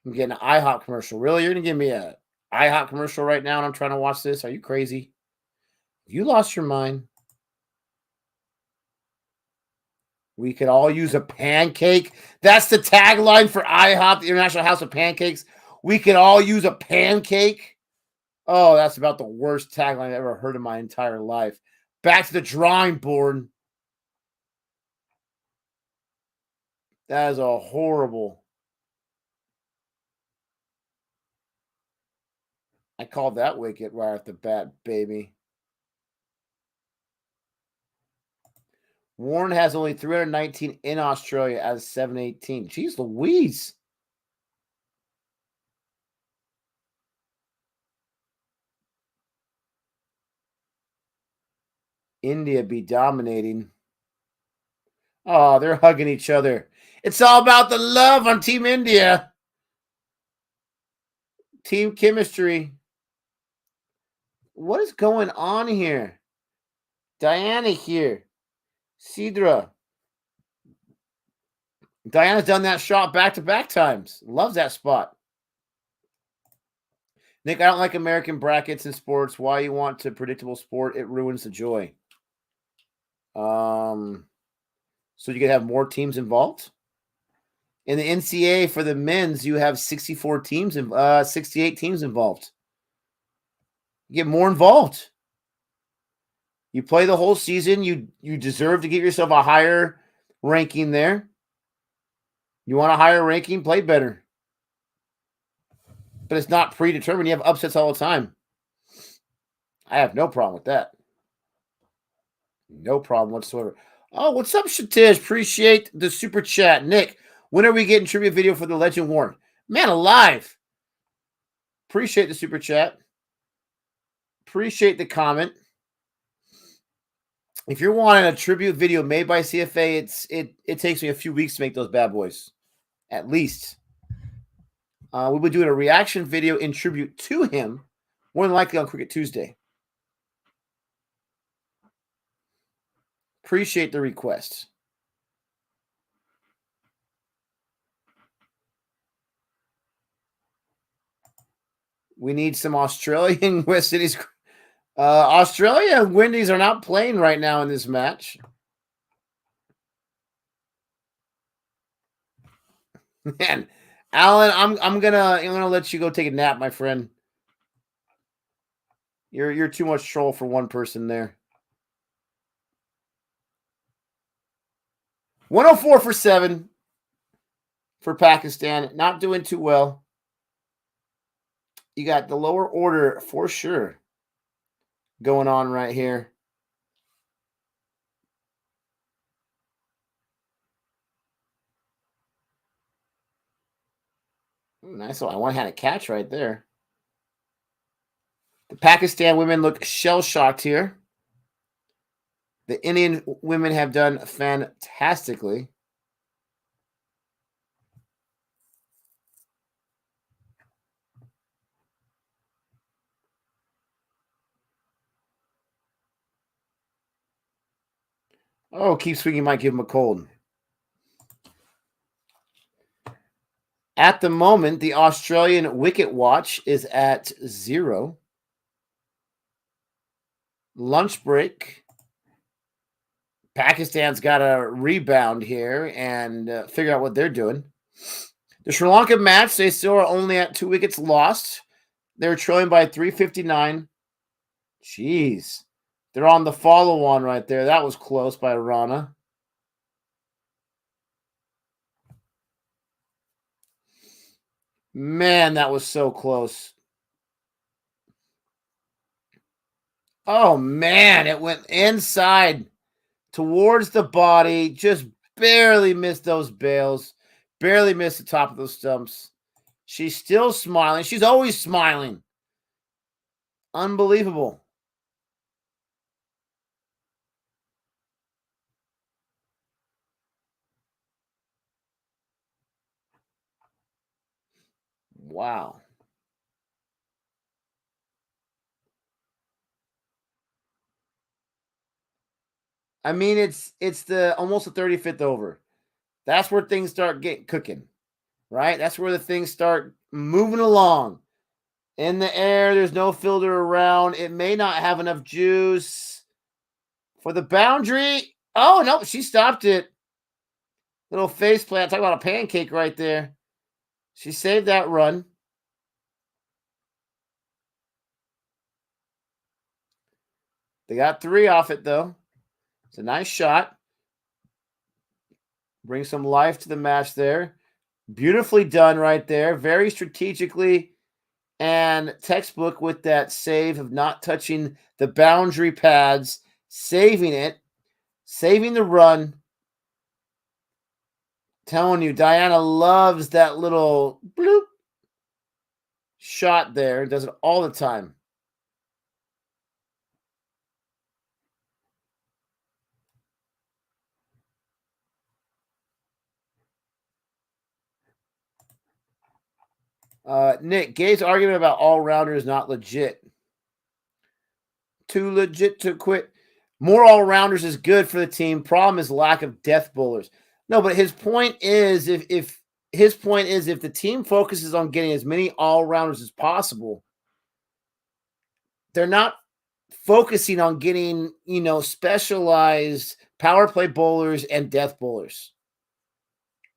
I'm getting an IHOP commercial. Really? You're going to give me a IHOP commercial right now and I'm trying to watch this? Are you crazy? You lost your mind. We could all use a pancake. That's the tagline for IHOP, the International House of Pancakes. We could all use a pancake. Oh, that's about the worst tagline I've ever heard in my entire life. Back to the drawing board. That is a horrible. I called that wicket right off the bat, baby. Warren has only 319 in Australia as 718. Jeez Louise. India be dominating. Oh, they're hugging each other. It's all about the love on Team India. Team chemistry. What is going on here? Diana here. Sidra. Diana's done that shot back-to-back times. Loves that spot. Nick, I don't like American brackets in sports. Why you want to predictable sport? It ruins the joy. So you can have more teams involved. In the NCAA for the men's, you have 64 teams and 68 teams involved. You get more involved. You play the whole season. You deserve to get yourself a higher ranking there. You want a higher ranking, play better. But it's not predetermined. You have upsets all the time. I have no problem with that. No problem whatsoever. Oh, what's up, Shatish? Appreciate the super chat. Nick, when are we getting trivia video for the Legend Warren? Man alive. Appreciate the super chat. Appreciate the comment. If you're wanting a tribute video made by CFA, it takes me a few weeks to make those bad boys. At least. We'll be doing a reaction video in tribute to him, more than likely on Cricket Tuesday. Appreciate the request. We need some Australian West Indies. Australia and Windies are not playing right now in this match. Man, Alan, I'm gonna let you go take a nap, my friend. You're too much troll for one person there. 104 for 7 for Pakistan. Not doing too well. You got the lower order for sure going on right here. Nice one. I one had a catch right there. The Pakistan women look shell-shocked here. The Indian women have done fantastically. Oh, keep swinging might give him a cold. At the moment, the Australian wicket watch is at 0. Lunch break. Pakistan's got to rebound here and figure out what they're doing. The Sri Lanka match, they still are only at 2 wickets lost. They're trailing by 359. Jeez. They're on the follow-on right there. That was close by Rana. Man, that was so close. Oh, man, it went inside towards the body. Just barely missed those bails. Barely missed the top of those stumps. She's still smiling. She's always smiling. Unbelievable. Wow. I mean, it's the almost the 35th over. That's where things start getting cooking, right? That's where the things start moving along. In the air, there's no filter around. It may not have enough juice for the boundary. Oh, no, she stopped it. Little face plant. Talk about a pancake right there. She saved that run. They got 3 off it, though. It's a nice shot. Bring some life to the match there. Beautifully done right there. Very strategically and textbook with that save of not touching the boundary pads, saving it, saving the run. Telling you, Diana loves that little bloop shot there. Does it all the time. Nick, Gay's argument about all-rounder is not legit. Too legit to quit. More all-rounders is good for the team. Problem is lack of death bowlers. No, but his point is if the team focuses on getting as many all-rounders as possible, they're not focusing on getting, specialized power play bowlers and death bowlers.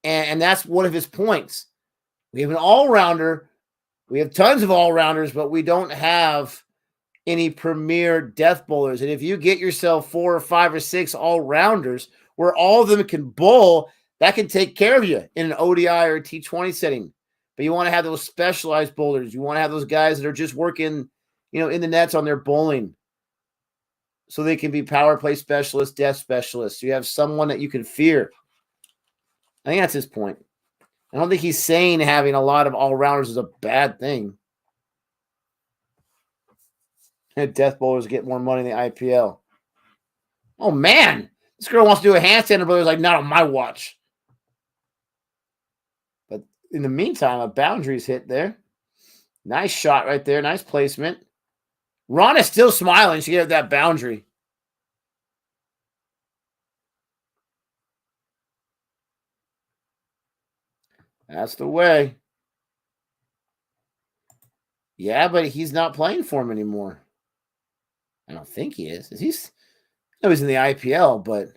And that's one of his points. We have an all-rounder. We have tons of all-rounders, but we don't have any premier death bowlers. And if you get yourself 4 or 5 or 6 all-rounders where all of them can bowl, that can take care of you in an ODI or a T20 setting. But you want to have those specialized bowlers. You want to have those guys that are just working, in the nets on their bowling so they can be power play specialists, death specialists. You have someone that you can fear. I think that's his point. I don't think he's saying having a lot of all-rounders is a bad thing. Death bowlers get more money in the IPL. Oh, man. This girl wants to do a handstand, but like, not on my watch. But in the meantime, a boundary's hit there. Nice shot right there. Nice placement. Rana's still smiling. She gave that boundary. That's the way. Yeah, but he's not playing for him anymore. I don't think he is. He's in the IPL, but I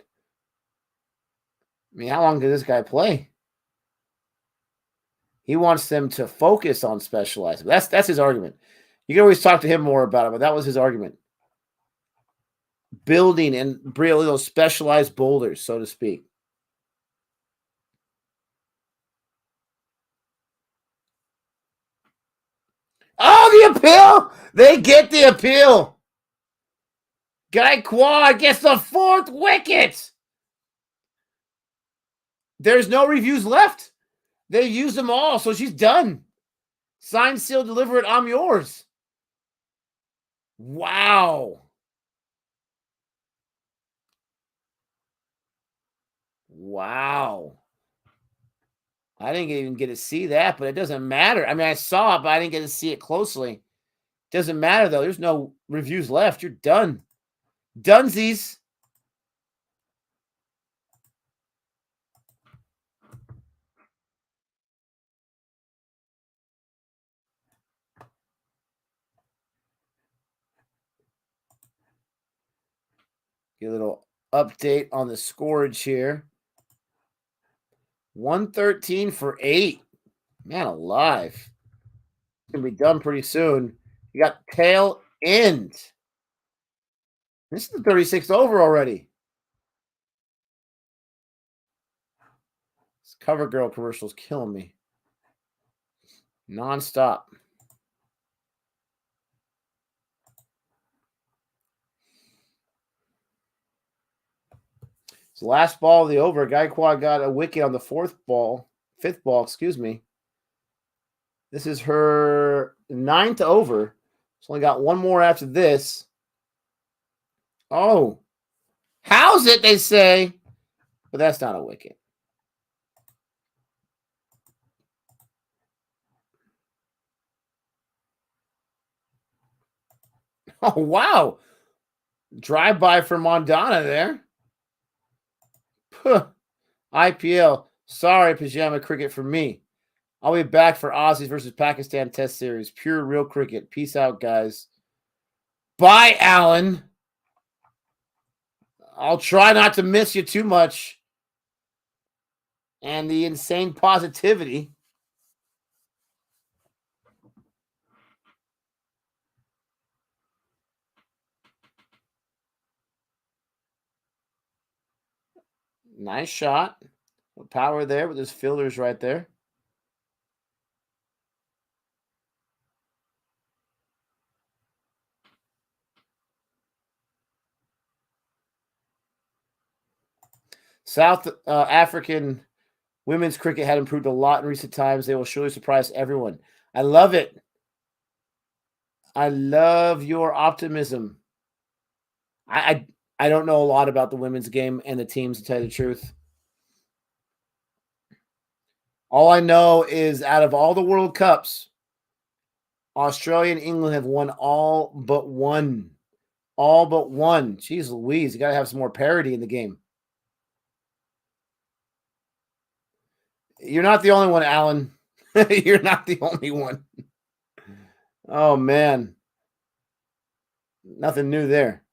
mean, how long did this guy play? He wants them to focus on specializing. That's his argument. You can always talk to him more about it, but that was his argument. Building and really those specialized boulders, so to speak. Oh, the appeal! They get the appeal. Gaikwad gets the 4th wicket. There's no reviews left. They used them all, so she's done. Sign, seal, deliver it. I'm yours. Wow. Wow. I didn't even get to see that, but it doesn't matter. I mean, I saw it, but I didn't get to see it closely. Doesn't matter, though. There's no reviews left. You're done. Dunsies. Get a little update on the scorage here. 113 for 8. Man alive. It's going to be done pretty soon. You got tail end. This is the 36th over already. This CoverGirl commercial's killing me. Nonstop. It's the last ball of the over. Gaikwad got a wicket on the fifth ball, excuse me. This is her 9th over. She's only got one more after this. Oh, how's it, they say? But that's not a wicket. Oh, wow. Drive-by for Mondana there. Puh. IPL. Sorry, pajama cricket for me. I'll be back for Aussies versus Pakistan Test Series. Pure real cricket. Peace out, guys. Bye, Alan. I'll try not to miss you too much. And the insane positivity. Nice shot. Power there with his fielders right there. South African women's cricket had improved a lot in recent times. They will surely surprise everyone. I love it. I love your optimism. I don't know a lot about the women's game and the teams, to tell you the truth. All I know is out of all the World Cups, Australia and England have won all but one. All but one. Jeez Louise, you got to have some more parity in the game. You're not the only one, Alan. You're not the only one. Oh, man. Nothing new there.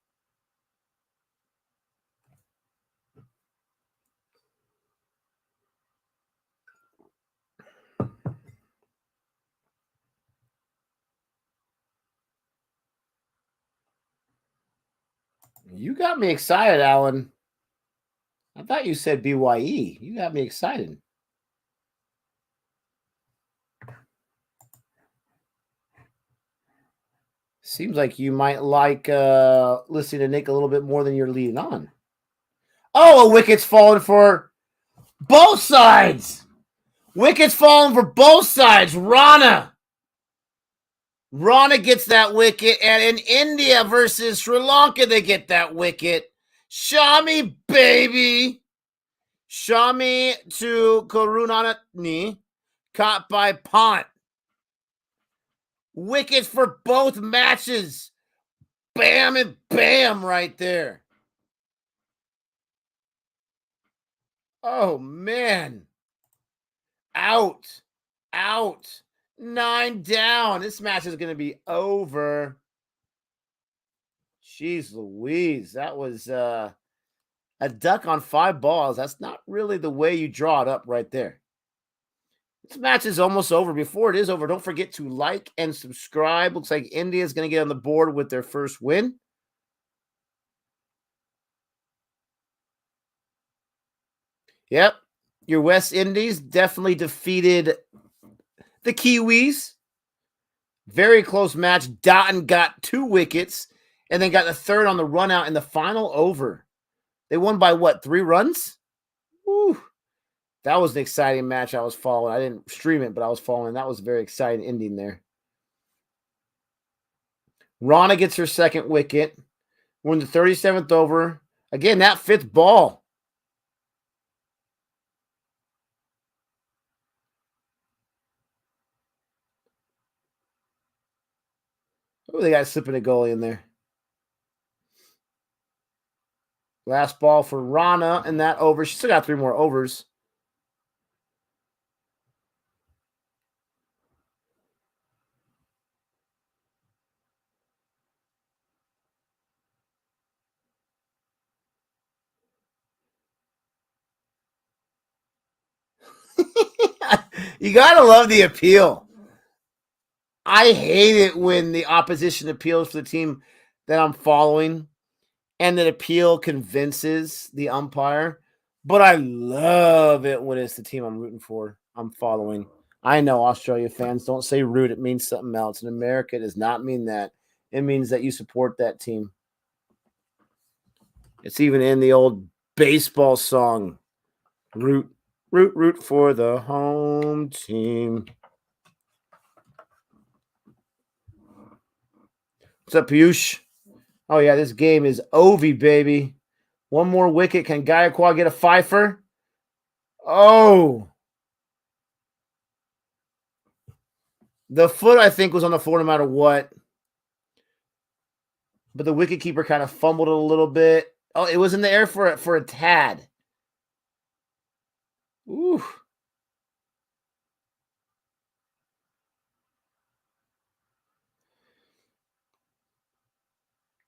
You got me excited, Alan. I thought you said BYE. You got me excited. Seems like you might like listening to Nick a little bit more than you're leading on. Oh, a wicket's falling for both sides. Wicket's falling for both sides. Rana gets that wicket, and in India versus Sri Lanka, they get that wicket. Shami, baby. Shami to Karunanani, caught by Pont. Wickets for both matches. Bam and bam right there. Oh, man. Out. 9 down. This match is going to be over. Jeez Louise. That was a duck on 5 balls. That's not really the way you draw it up right there. This match is almost over. Before it is over, don't forget to like and subscribe. Looks like India is going to get on the board with their first win. Yep. Your West Indies definitely defeated the Kiwis. Very close match. Dotton got 2 wickets and then got the third on the run out in the final over. They won by what, 3 runs? Woo. That was an exciting match I was following. I didn't stream it, but I was following. That was a very exciting ending there. Rana gets her second wicket. We're in the 37th over. Again, that 5th ball. Oh, they got slipping a goalie in there. Last ball for Rana in that over. She still got 3 more overs. You gotta love the appeal. I hate it when the opposition appeals for the team that I'm following and that appeal convinces the umpire. But I love it when it's the team I'm rooting for, I'm following. I know Australia fans don't say root, it means something else. In America, it does not mean that. It means that you support that team. It's even in the old baseball song. Root, root, root for the home team. What's up, Piyush? Oh, yeah, this game is Ovi, baby. One more wicket. Can Gaikwad get a fifer? Oh. The foot, I think, was on the floor no matter what. But the wicketkeeper kind of fumbled it a little bit. Oh, it was in the air for a tad. Ooh.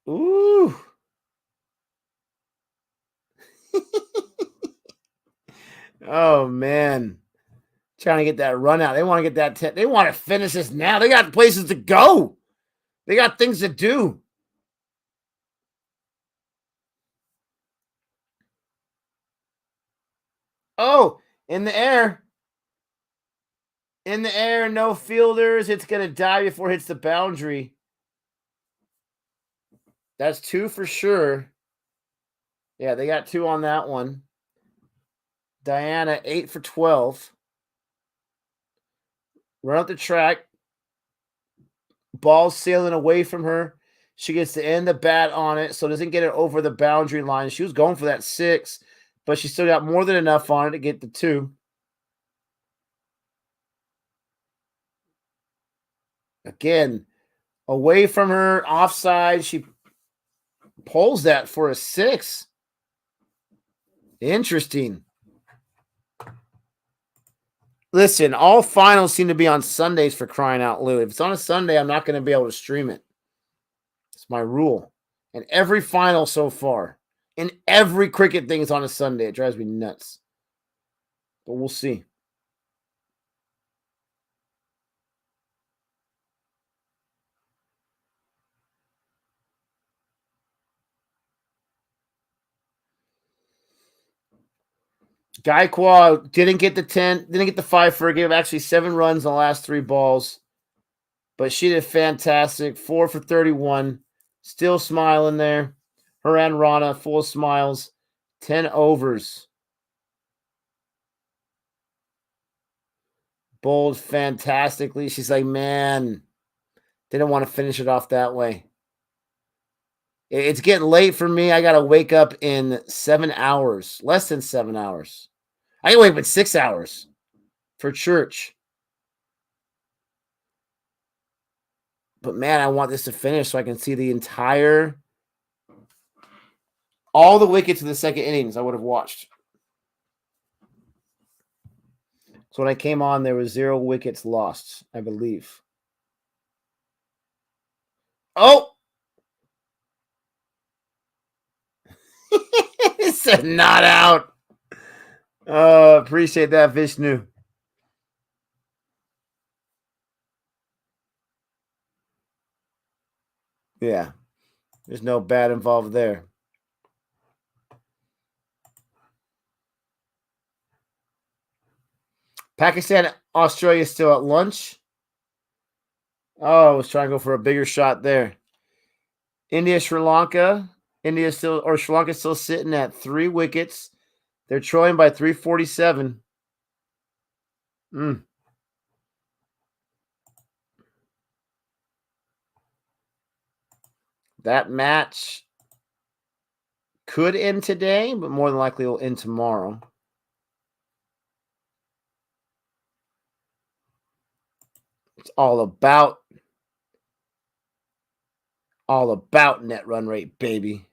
Ooh. Oh, man. Trying to get that run out. They want to get that. They want to finish this now. They got places to go. They got things to do. Oh, in the air. In the air, no fielders. It's going to die before it hits the boundary. That's 2 for sure. Yeah, they got 2 on that one. Diana, 8 for 12. Run up the track. Ball sailing away from her. She gets to end the bat on it, so doesn't get it over the boundary line. She was going for that 6, but she still got more than enough on it to get the 2. Again, away from her, offside. She pulls that for a 6. Interesting. Listen, all finals seem to be on Sundays for crying out loud. If it's on a Sunday, I'm not going to be able to stream it. It's my rule. And every final so far, and every cricket thing is on a Sunday. It drives me nuts. But we'll see. Gaikwad didn't get the 10, didn't get the 5 for a game. Actually, 7 runs in the last 3 balls. But she did fantastic. 4 for 31. Still smiling there. Her and Rana, full of smiles. 10 overs. Bowled fantastically. She's like, man, didn't want to finish it off that way. It's getting late for me. I got to wake up in 7 hours. Less than 7 hours. I can wake up in 6 hours for church. But man, I want this to finish so I can see the entire, all the wickets in the second innings I would have watched. So when I came on, there was 0 wickets lost, I believe. Oh! It said not out. Appreciate that, Vishnu. Yeah. There's no bat involved there. Pakistan, Australia still at lunch. Oh, I was trying to go for a bigger shot there. India, Sri Lanka. Sri Lanka still sitting at 3 wickets. They're trailing by 347. That match could end today, but more than likely will end tomorrow. It's all about net run rate, baby.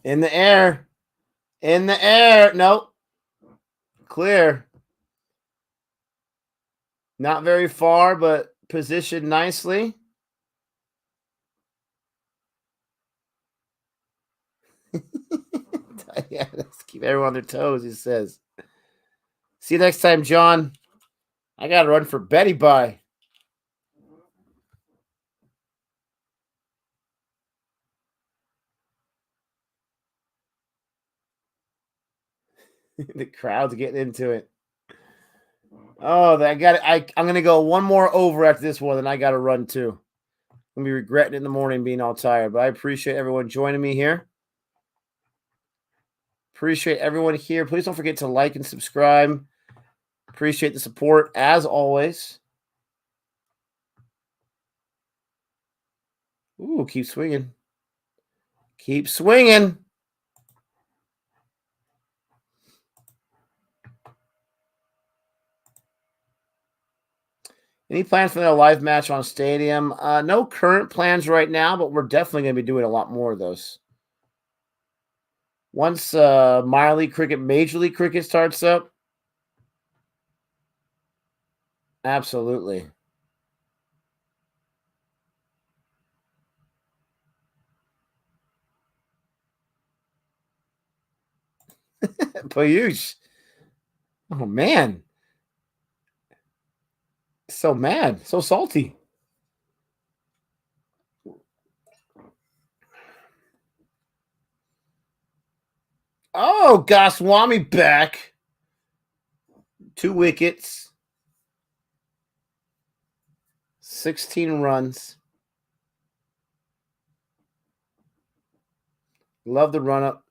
In the air. In the air. Nope. Clear. Not very far, but positioned nicely. Yeah, let's keep everyone on their toes, he says. See you next time, John. I got to run for Betty Bye. The crowd's getting into it. Oh, I'm gonna go one more over after this one, and I gotta run too. I'm gonna be regretting it in the morning being all tired. But I appreciate everyone joining me here. Appreciate everyone here. Please don't forget to like and subscribe. Appreciate the support as always. Ooh, keep swinging. Keep swinging. Any plans for a live match on Stadium? No current plans right now, but we're definitely going to be doing a lot more of those. Once minor league cricket, major league cricket starts up, absolutely. Payush. Oh, man. So mad. So salty. Oh, Goswami back. 2 wickets. 16 runs. Love the run up.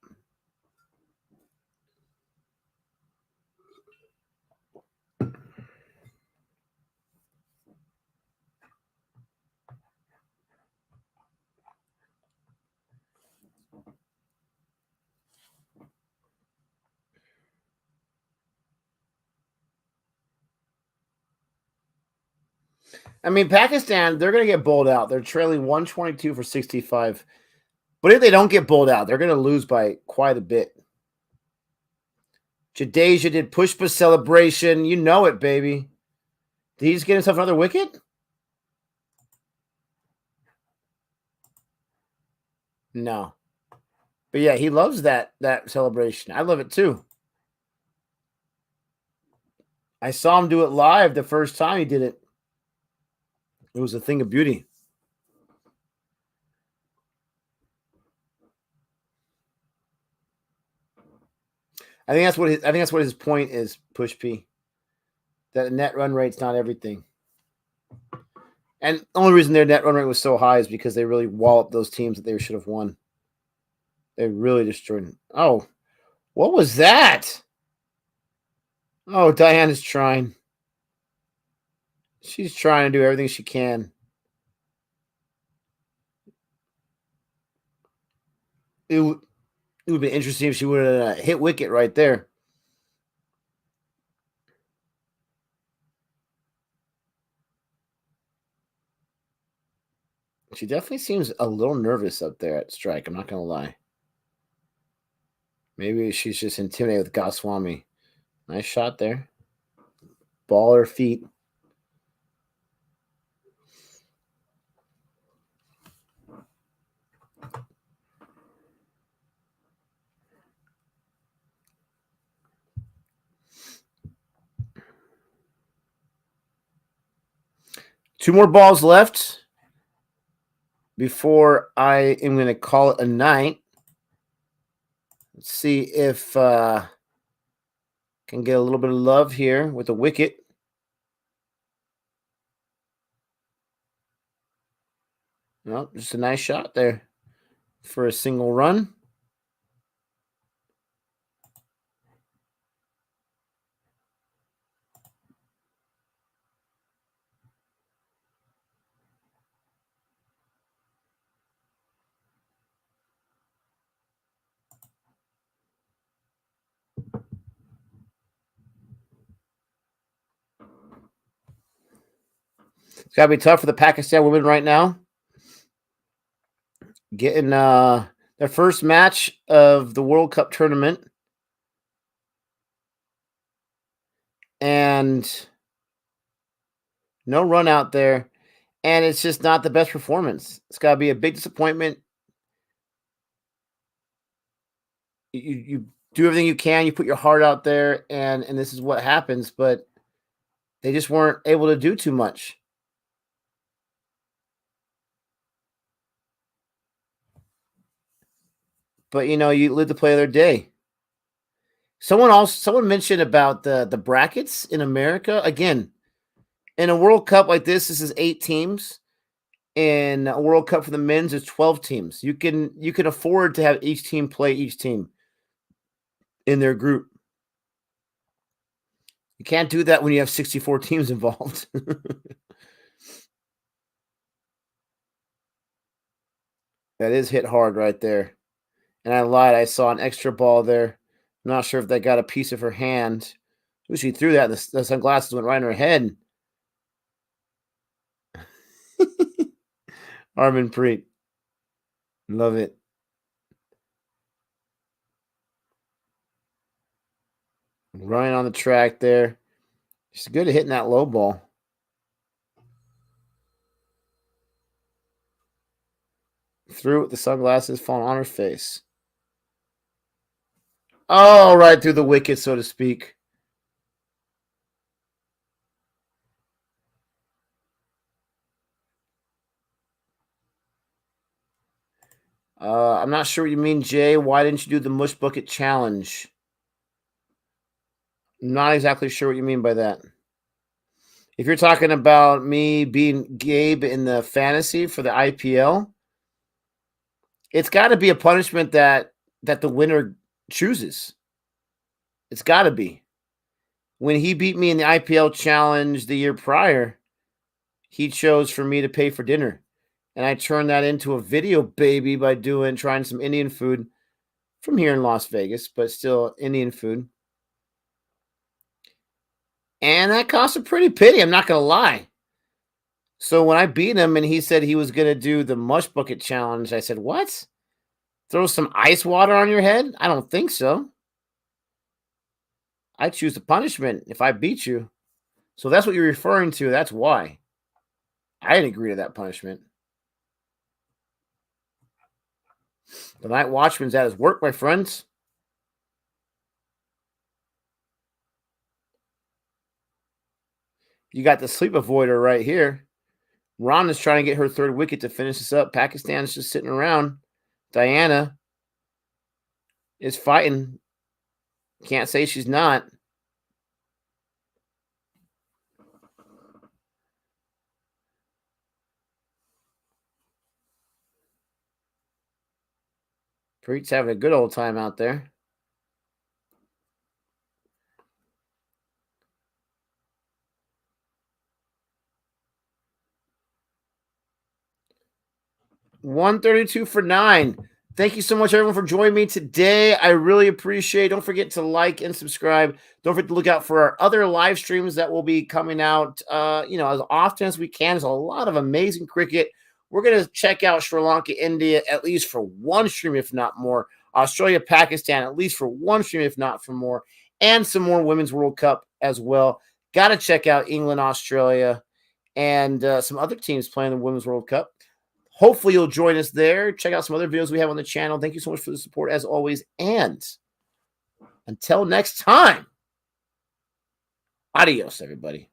I mean, Pakistan, they're going to get bowled out. They're trailing 122 for 65. But if they don't get bowled out, they're going to lose by quite a bit. Jadeja did pushpa celebration. You know it, baby. Did he just get himself another wicket? No. But yeah, he loves that celebration. I love it too. I saw him do it live the first time he did it. It was a thing of beauty. I think that's what his point is, Push P. That net run rate's not everything. And the only reason their net run rate was so high is because they really walloped those teams that they should have won. They really destroyed them. Oh, what was that? Oh, Diana's trying. She's trying to do everything she can. It would have been interesting if she would have hit wicket right there. She definitely seems a little nervous up there at strike. I'm not going to lie. Maybe she's just intimidated with Goswami. Nice shot there. Ball her feet. Two more balls left before I am going to call it a night. Let's see if can get a little bit of love here with a wicket. Well, just a nice shot there for a single run. It's got to be tough for the Pakistan women right now. Getting their first match of the World Cup tournament. And no run out there. And it's just not the best performance. It's got to be a big disappointment. You do everything you can. You put your heart out there, and this is what happens. But they just weren't able to do too much. But you live to play their day. Someone mentioned about the brackets in America. Again, in a World Cup like this is 8 teams. In a World Cup for the men's, it's 12 teams. You can afford to have each team play each team in their group. You can't do that when you have 64 teams involved. That is hit hard right there. And I lied. I saw an extra ball there. I'm not sure if they got a piece of her hand. Ooh, she threw that. The sunglasses went right in her head. Harmanpreet. Love it. Running on the track there. She's good at hitting that low ball. Threw with the sunglasses falling on her face. Oh, right through the wicket, so to speak. I'm not sure what you mean, Jay. Why didn't you do the mush bucket challenge? I'm not exactly sure what you mean by that. If you're talking about me being Gabe in the fantasy for the IPL, it's got to be a punishment that the winner chooses. It's got to be. When he beat me in the IPL challenge the year prior, he chose for me to pay for dinner. And I turned that into a video baby by trying some Indian food from here in Las Vegas, but still Indian food. And that cost a pretty penny, I'm not going to lie. So when I beat him and he said he was going to do the mush bucket challenge, I said, what? Throw some ice water on your head? I don't think so. I choose the punishment if I beat you. So that's what you're referring to. That's why. I didn't agree to that punishment. The night watchman's at his work, my friends. You got the sleep avoider right here. Ron is trying to get her third wicket to finish this up. Pakistan's just sitting around. Diana is fighting. Can't say she's not. Preet's having a good old time out there. $132 for 9. Thank you so much, everyone, for joining me today. I really appreciate it. Don't forget to like and subscribe. Don't forget to look out for our other live streams that will be coming out, as often as we can. There's a lot of amazing cricket. We're going to check out Sri Lanka, India, at least for one stream, if not more. Australia, Pakistan, at least for one stream, if not for more. And some more Women's World Cup as well. Got to check out England, Australia, and some other teams playing the Women's World Cup. Hopefully you'll join us there. Check out some other videos we have on the channel. Thank you so much for the support as always. And until next time, adios, everybody.